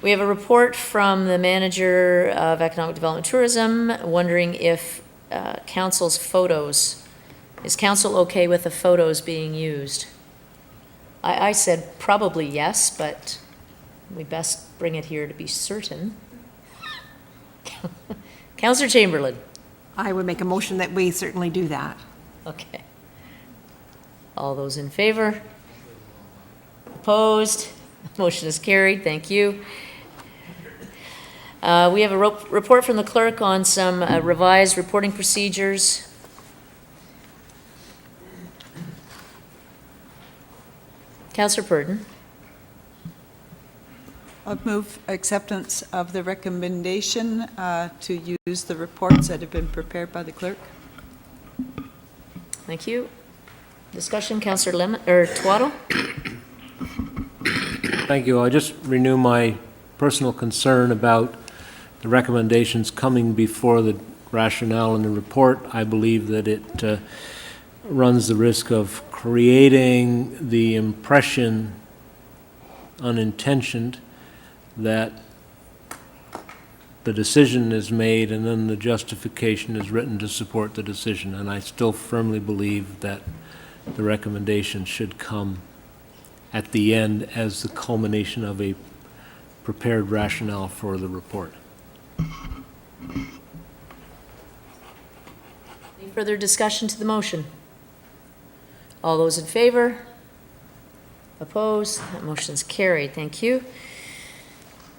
We have a report from the manager of Economic Development Tourism wondering if council's photos, is council okay with the photos being used? I said probably yes, but we best bring it here to be certain. Councillor Chamberlain. I would make a motion that we certainly do that. Okay. All those in favor? Opposed? Motion is carried, thank you. We have a report from the clerk on some revised reporting procedures. Councillor Purdon. I'll move acceptance of the recommendation to use the reports that have been prepared by the clerk. Thank you. Discussion, Councillor Lemon, or Twaddle? Thank you. I just renew my personal concern about the recommendations coming before the rationale in the report. I believe that it runs the risk of creating the impression, unintentioned, that the decision is made and then the justification is written to support the decision. And I still firmly believe that the recommendation should come at the end as the culmination of a prepared rationale for the report. Any further discussion to the motion? All those in favor? Opposed? That motion is carried. Thank you.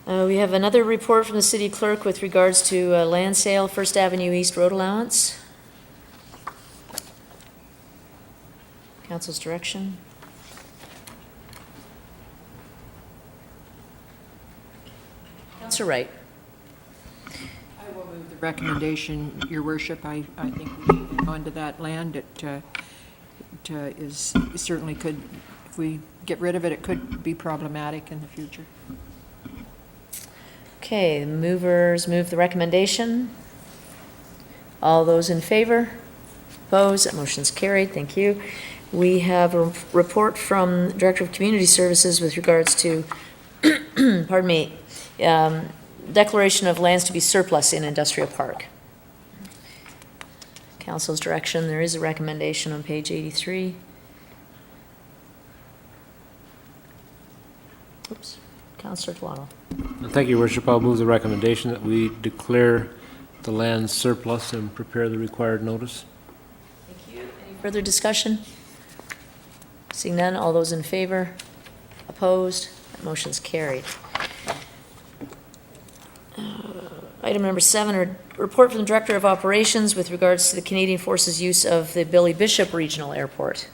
We have another report from the city clerk with regards to land sale, First Avenue East road allowance. Council's direction. Councilor Wright. I will move the recommendation, Your Worship. I think we should hang on to that land. It certainly could, if we get rid of it, it could be problematic in the future. Okay, the movers move the recommendation. All those in favor? Opposed? That motion's carried. Thank you. We have a report from Director of Community Services with regards to, pardon me, declaration of lands to be surplus in Industrial Park. Council's direction, there is a recommendation on page 83. Oops, Councilor Twaddle. Thank you, Your Worship. I'll move the recommendation that we declare the land surplus and prepare the required notice. Thank you. Any further discussion? Seeing none, all those in favor? Opposed? That motion's carried. Item number 7, a report from the Director of Operations with regards to the Canadian Forces' use of the Billy Bishop Regional Airport.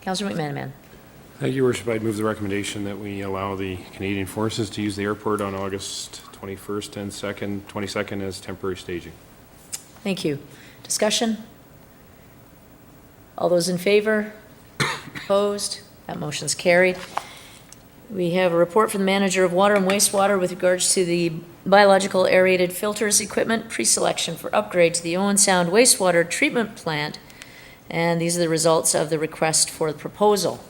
Councillor McManaman. Thank you, Your Worship. I'd move the recommendation that we allow the Canadian Forces to use the airport on August 21st and 22nd as temporary staging. Thank you. Discussion? All those in favor? Opposed? That motion's carried. We have a report from the Manager of Water and Wastewater with regards to the biological aerated filters equipment pre-selection for upgrade to the Owen Sound Wastewater Treatment Plant. And these are the results of the request for the proposal.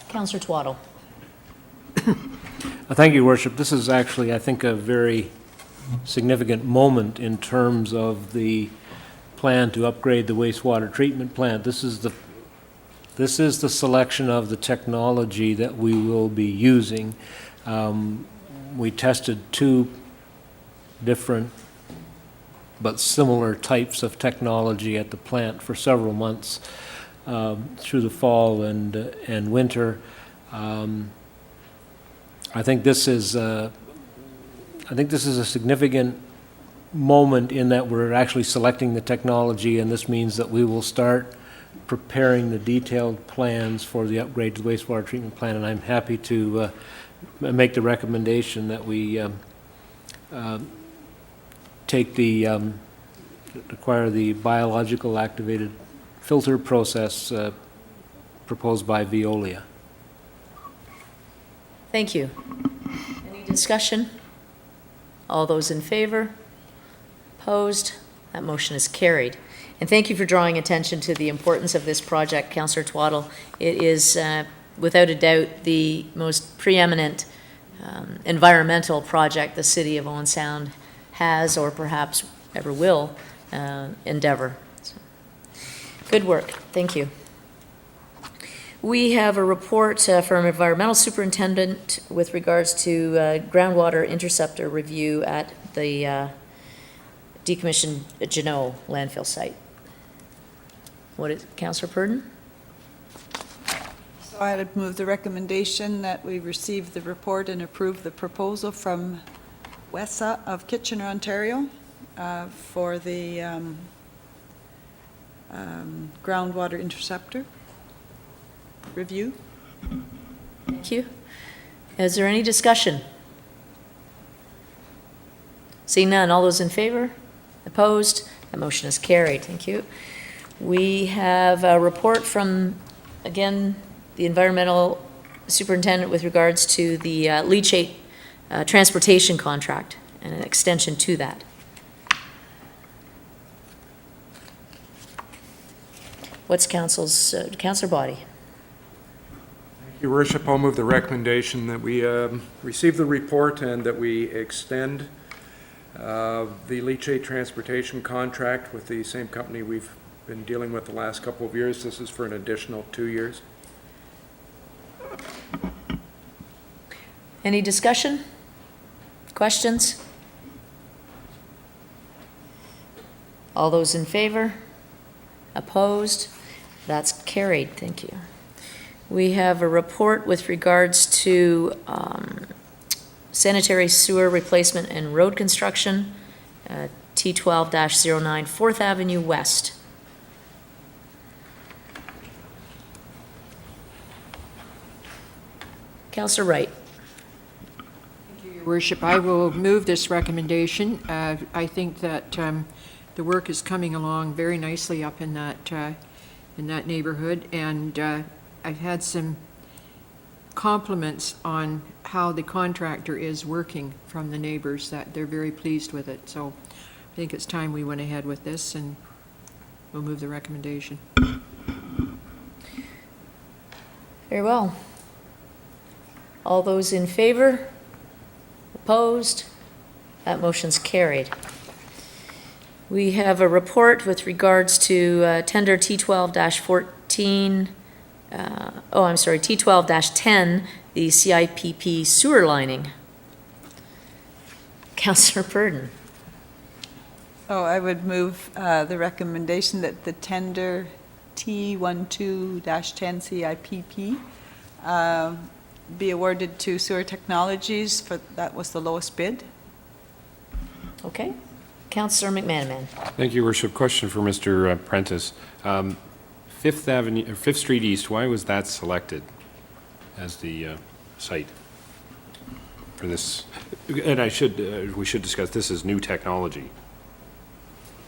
Councillor Twaddle. Thank you, Your Worship. This is actually, I think, a very significant moment in terms of the plan to upgrade the wastewater treatment plant. This is the selection of the technology that we will be using. We tested 2 different but similar types of technology at the plant for several months through the fall and winter. I think this is a significant moment in that we're actually selecting the technology, and this means that we will start preparing the detailed plans for the upgrade to the wastewater treatment plant, and I'm happy to make the recommendation that we require the biological activated filter process proposed by Veolia. Thank you. Any discussion? All those in favor? Opposed? That motion is carried. And thank you for drawing attention to the importance of this project, Councillor Twaddle. It is, without a doubt, the most preeminent environmental project the City of Owen Sound has, or perhaps ever will, endeavor. So, good work. Thank you. We have a report from Environmental Superintendent with regards to groundwater interceptor review at the decommissioned Jeannot landfill site. What is, Councillor Purdon? So I'd move the recommendation that we receive the report and approve the proposal from WESA of Kitchener, Ontario, for the groundwater interceptor review. Thank you. Is there any discussion? Seeing none, all those in favor? Opposed? That motion is carried. Thank you. We have a report from, again, the environmental superintendent with regards to the leachate transportation contract and an extension to that. What's council's, councillor Body? Your Worship, I'll move the recommendation that we receive the report and that we extend the leachate transportation contract with the same company we've been dealing with the last couple of years. This is for an additional 2 years. Any discussion? Questions? All those in favor? Opposed? That's carried. Thank you. We have a report with regards to sanitary sewer replacement and road construction, T12-09, 4th Avenue West. Councillor Wright. Thank you, Your Worship. I will move this recommendation. I think that the work is coming along very nicely up in that neighborhood, and I've had some compliments on how the contractor is working from the neighbors, that they're very pleased with it. So I think it's time we went ahead with this, and we'll move the recommendation. Very well. All those in favor? Opposed? That motion's carried. We have a report with regards to tender T12-14, T12-10, the CIPP sewer lining. Councillor Purdon. Oh, I would move the recommendation that the tender T12-10 CIPP be awarded to Sewer Technologies, for that was the lowest bid. Okay. Councillor McManaman. Thank you, Your Worship. Question for Mr. Prentice. Fifth Avenue, or 5th Street East, why was that selected as the site for this? And we should discuss, this is new technology.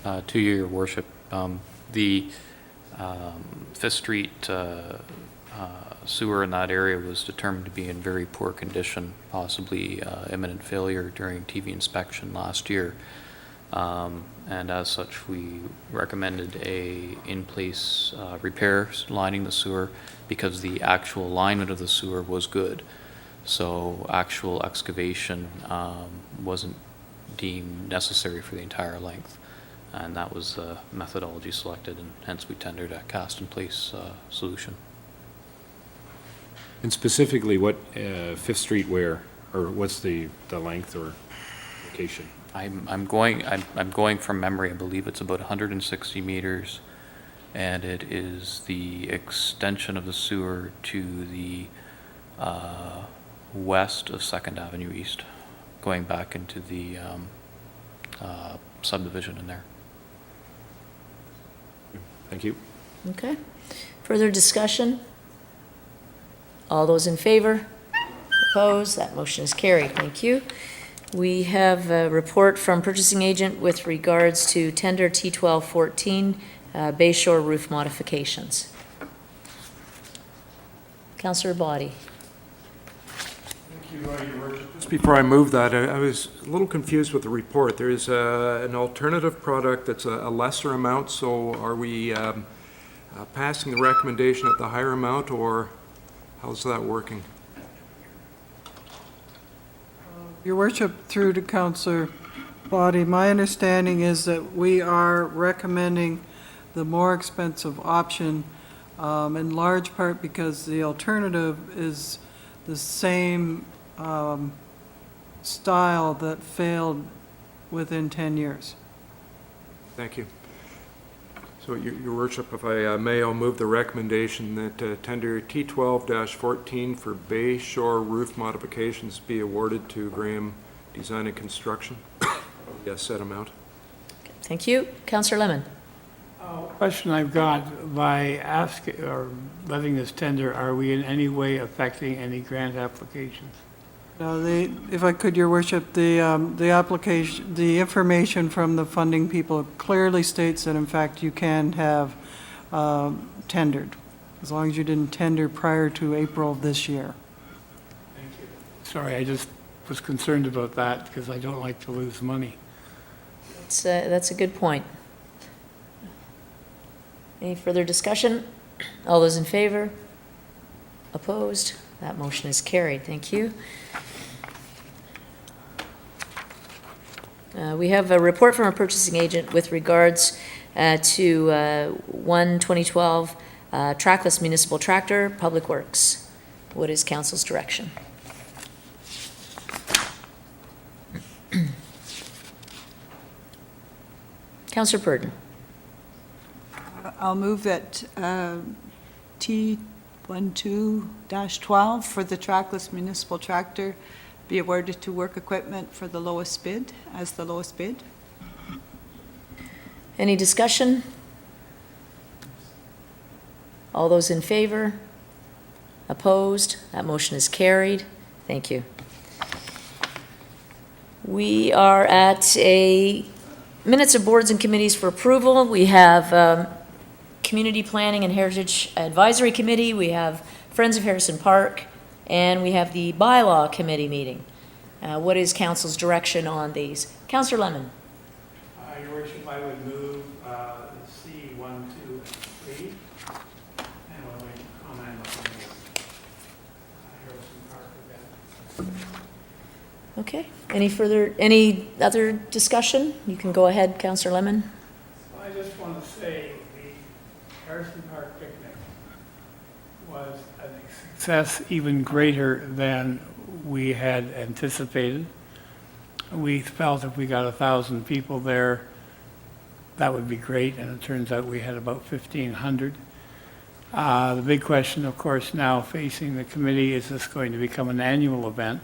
To Your Worship, the 5th Street sewer in that area was determined to be in very poor condition, possibly imminent failure during TV inspection last year. And as such, we recommended a in-place repair lining the sewer because the actual alignment of the sewer was good. So actual excavation wasn't deemed necessary for the entire length. And that was the methodology selected, and hence we tendered a cast-in-place solution. And specifically, what 5th Street where, or what's the length or location? I'm going from memory. I believe it's about 160 meters, and it is the extension of the sewer to the west of 2nd Avenue East, going back into the subdivision in there. Thank you. Okay. Further discussion? All those in favor? Opposed? That motion is carried. Thank you. We have a report from purchasing agent with regards to tender T12-14, Bayshore roof modifications. Councillor Body. Thank you, Your Worship. Just before I move that, I was a little confused with the report. There is an alternative product that's a lesser amount, so are we passing the recommendation at the higher amount, or how's that working? Your Worship, through to Councillor Body, my understanding is that we are recommending the more expensive option, in large part because the alternative is the same style that failed within 10 years. Thank you. So, Your Worship, if I may, I'll move the recommendation that tender T12-14 for Bayshore roof modifications be awarded to Graham Design and Construction. Yes, set amount. Thank you. Councillor Lemon. Question I've got, by asking, or letting this tender, are we in any way affecting any grant applications? Now, if I could, Your Worship, the application, the information from the funding people clearly states that in fact you can have tendered, as long as you didn't tender prior to April of this year. Thank you. Sorry, I just was concerned about that because I don't like to lose money. That's a good point. Any further discussion? All those in favor? Opposed? That motion is carried. Thank you. We have a report from our purchasing agent with regards to 2012 trackless municipal tractor, Public Works. What is council's direction? Councillor Purdon. I'll move that T12-12 for the trackless municipal tractor be awarded to Work Equipment for the lowest bid, as the lowest bid. Any discussion? All those in favor? Opposed? That motion is carried. Thank you. We are at a minutes of boards and committees for approval. We have Community Planning and Heritage Advisory Committee, we have Friends of Harrison Park, and we have the Bylaw Committee meeting. What is council's direction on these? Councillor Lemon. Your Worship, I would move C 1, 2, and 3. And we'll make a comment on the Harrison Park event. Okay. Any other discussion? You can go ahead, Councillor Lemon. Well, I just want to say the Harrison Park picnic was a success even greater than we had anticipated. We felt if we got 1,000 people there, that would be great, and it turns out we had about 1,500. The big question, of course, now facing the committee, is this going to become an annual event?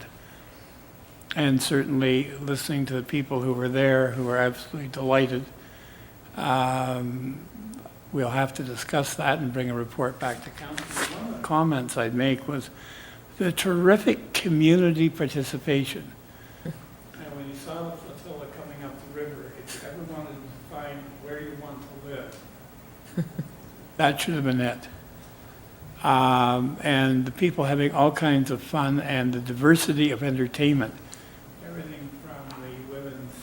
And certainly listening to the people who were there, who were absolutely delighted, we'll have to discuss that and bring a report back to council. One of the comments I'd make was the terrific community participation. And when you saw the flotilla coming up the river, if you ever wanted to find where you want to live, that should have been it. And the people having all kinds of fun and the diversity of entertainment. Everything from the women's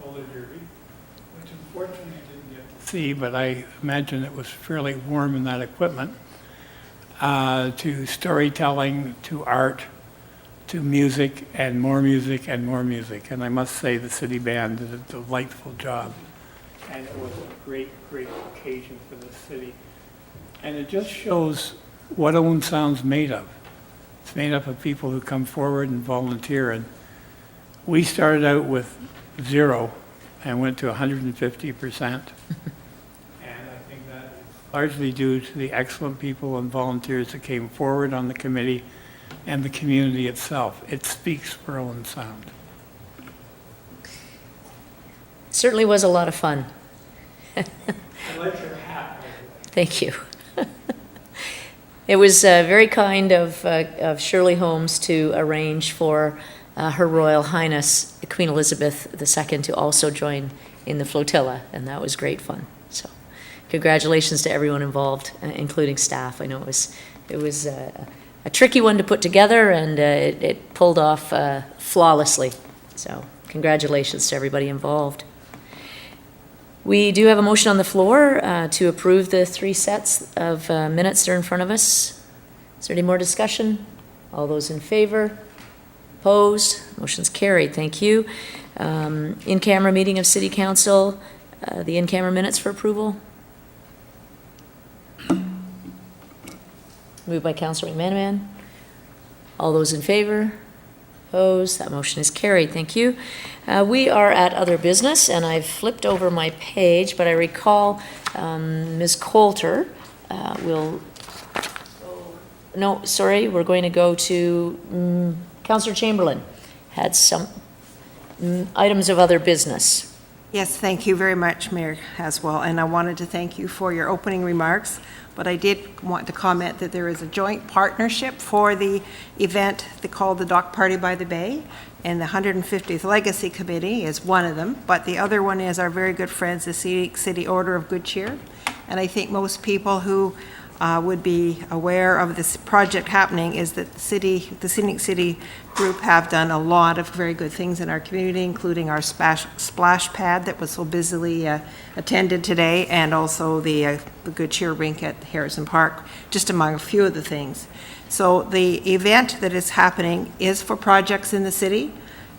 roller derby, which unfortunately I didn't get to see, but I imagine it was fairly warm in that equipment, to storytelling, to art, to music, and more music, and more music. And I must say the city band did a delightful job. And it was a great, great occasion for the city. And it just shows what Owen Sound's made of. It's made up of people who come forward and volunteer. And we started out with 0 and went to 150%. Largely due to the excellent people and volunteers that came forward on the committee and the community itself. It speaks for Owen Sound. Certainly was a lot of fun. I like your hat. Thank you. It was very kind of Shirley Holmes to arrange for Her Royal Highness Queen Elizabeth II to also join in the flotilla, and that was great fun. So, congratulations to everyone involved, including staff. I know it was a tricky one to put together, and it pulled off flawlessly. So, congratulations to everybody involved. We do have a motion on the floor to approve the 3 sets of minutes that are in front of us. Is there any more discussion? All those in favor? Opposed? Motion's carried. Thank you. In-camera meeting of City Council, the in-camera minutes for approval. Moved by Councillor McManaman. All those in favor? Opposed? That motion is carried. Thank you. We are at other business, and I've flipped over my page, but I recall Ms. Coulter will, no, sorry, we're going to go to Councillor Chamberlain. Had some items of other business. Yes, thank you very much, Mayor Haswell, and I wanted to thank you for your opening remarks, but I did want to comment that there is a joint partnership for the event called the Dock Party by the Bay, and the 150th Legacy Committee is one of them, but the other one is our very good friends, the City Order of Good Cheer, and I think most people who would be aware of this project happening is that the Scenic City Group have done a lot of very good things in our community, including our splash pad that was so busily attended today, and also the Good Cheer Rink at Harrison Park, just among a few of the things. So the event that is happening is for projects in the city,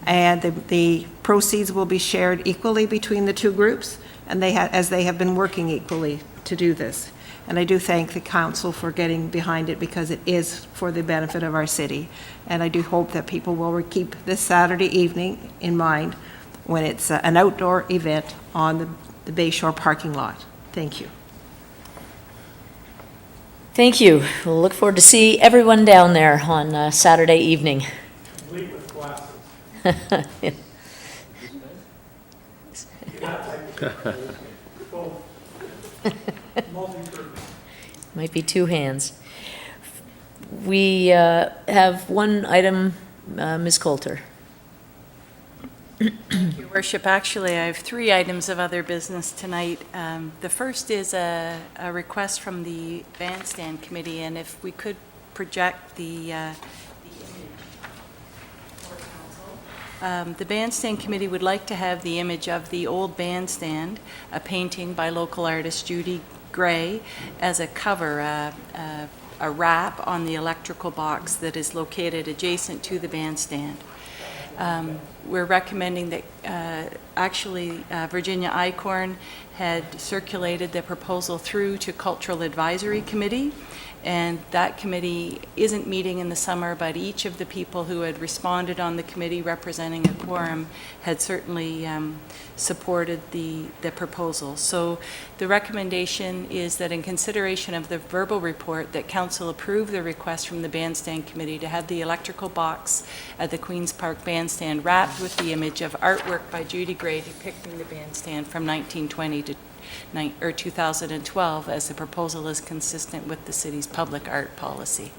and the proceeds will be shared equally between the two groups, and as they have been working equally to do this. And I do thank the council for getting behind it because it is for the benefit of our city. And I do hope that people will keep this Saturday evening in mind when it's an outdoor event on the Bayshore parking lot. Thank you. Thank you. We'll look forward to see everyone down there on Saturday evening. Complete with glasses. Might be two hands. We have one item, Ms. Coulter. Your Worship, actually, I have 3 items of other business tonight. The first is a request from the Bandstand Committee, and if we could project the image for council. The Bandstand Committee would like to have the image of the old bandstand, a painting by local artist Judy Gray, as a cover, a wrap on the electrical box that is located adjacent to the bandstand. We're recommending that, Virginia Icorn had circulated the proposal through to Cultural Advisory Committee, and that committee isn't meeting in the summer, but each of the people who had responded on the committee representing a quorum had certainly supported the proposal. So the recommendation is that in consideration of the verbal report, that council approve the request from the Bandstand Committee to have the electrical box at the Queen's Park Bandstand wrapped with the image of artwork by Judy Gray depicting the bandstand from 1920 to 2012, as the proposal is consistent with the city's public art policy.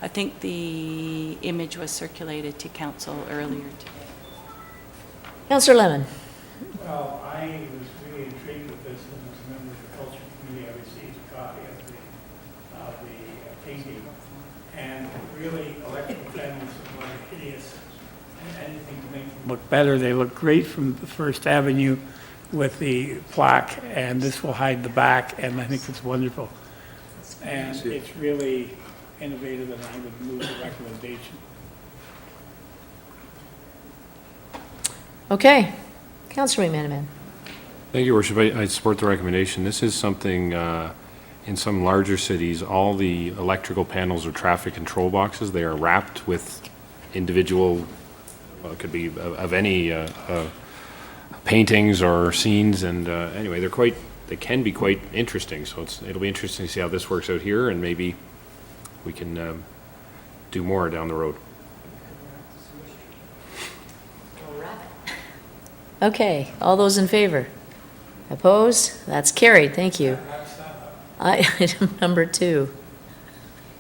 I think the image was circulated to council earlier today. Councillor Lemon. Well, I was really intrigued with this, and as a member of the Culture Committee, I received a copy of the painting, and really electrical panels are hideous, and anything to make them Look better, they look great from the First Avenue with the plaque, and this will hide the back, and I think it's wonderful. And it's really innovative, and I would move the recommendation. Okay. Councillor McManaman. Thank you, Worship. I support the recommendation. This is something, in some larger cities, all the electrical panels or traffic control boxes, they are wrapped with individual, well, it could be of any paintings or scenes, and anyway, they can be quite interesting, so it'll be interesting to see how this works out here, and maybe we can do more down the road. Okay, all those in favor? Opposed? That's carried, thank you. Item number 2.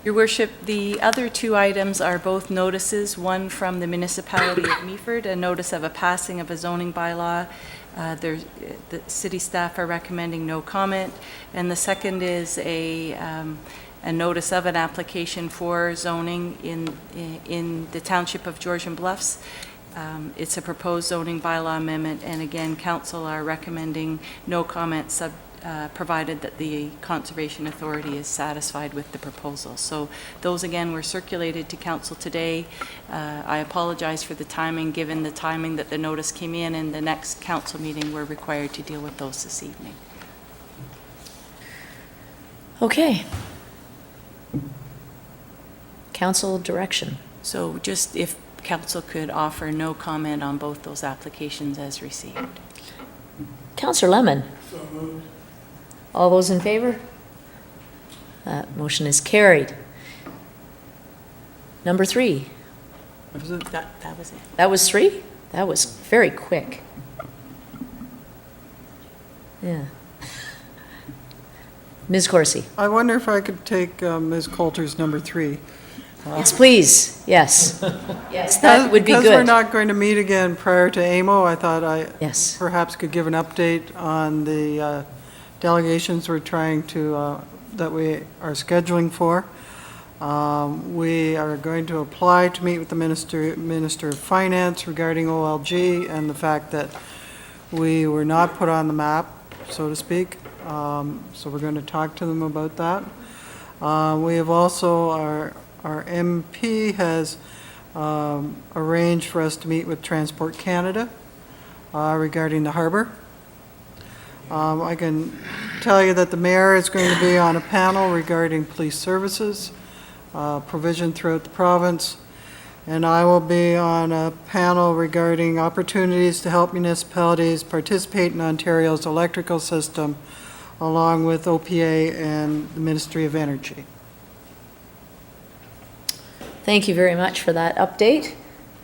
Your Worship, the other 2 items are both notices, one from the municipality of Meaford, a notice of a passing of a zoning bylaw. The city staff are recommending no comment, and the second is a notice of an application for zoning in the township of Georgian Bluffs. It's a proposed zoning bylaw amendment, and again, council are recommending no comment provided that the Conservation Authority is satisfied with the proposal. So those again were circulated to council today. I apologize for the timing, given the timing that the notice came in, and the next council meeting we're required to deal with those this evening. Okay. Council direction. So just if council could offer no comment on both those applications as received. Councillor Lemon? All those in favor? Motion is carried. Number 3. That was it. That was 3? That was very quick. Yeah. Ms. Corsi? I wonder if I could take Ms. Coulter's number 3. Yes, please. Yes. Yes, that would be Because we're good. not going to meet again prior to AMO, I thought I Yes. perhaps could give an update on the delegations we're trying to, that we are scheduling for. We are going to apply to meet with the Minister of Finance regarding OLG and the fact that we were not put on the map, so to speak. So we're going to talk to them about that. We have also, our MP has arranged for us to meet with Transport Canada regarding the harbor. I can tell you that the mayor is going to be on a panel regarding police services, provision throughout the province, and I will be on a panel regarding opportunities to help municipalities participate in Ontario's electrical system, along with OPA and the Ministry of Energy. Thank you very much for that update.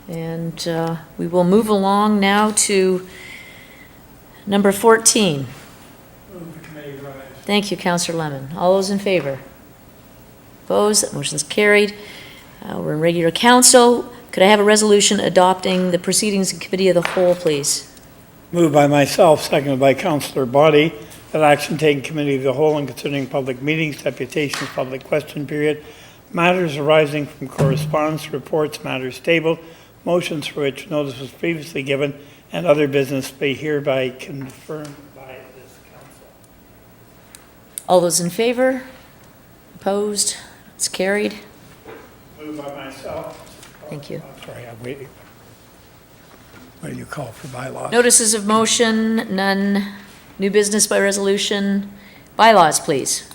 And we will move along now to number 14. Thank you, Councillor Lemon. All those in favor? Opposed? That motion is carried. We're in regular council. Could I have a resolution adopting the proceedings in committee of the whole, please? Moved by myself, seconded by Councillor Body, that action taken committee of the whole in considering public meetings, deputations, public question period, matters arising from correspondence, reports, matters tabled, motions for which notice was previously given, and other business be hereby confirmed by this council. All those in favor? Opposed? It's carried. Moved by myself. Thank you. I'm sorry, I'm waiting. What do you call for bylaws? Notices of motion, none. New business by resolution. Bylaws, please.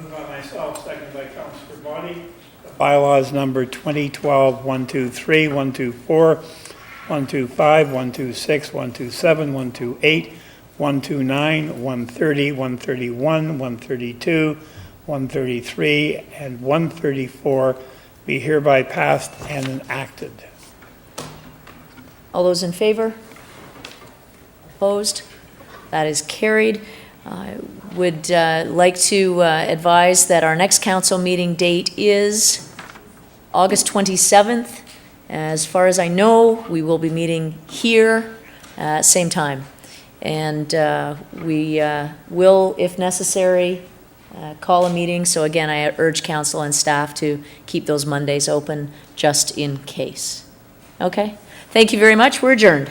Moved by myself, seconded by Councillor Body. Bylaws number 2012-123, 124, 125, 126, 127, 128, 129, 130, 131, 132, 133, and 134 be hereby passed and enacted. All those in favor? Opposed? That is carried. I would like to advise that our next council meeting date is August 27th. As far as I know, we will be meeting here, same time. And we will, if necessary, call a meeting. So again, I urge council and staff to keep those Mondays open just in case. Okay? Thank you very much. We're adjourned.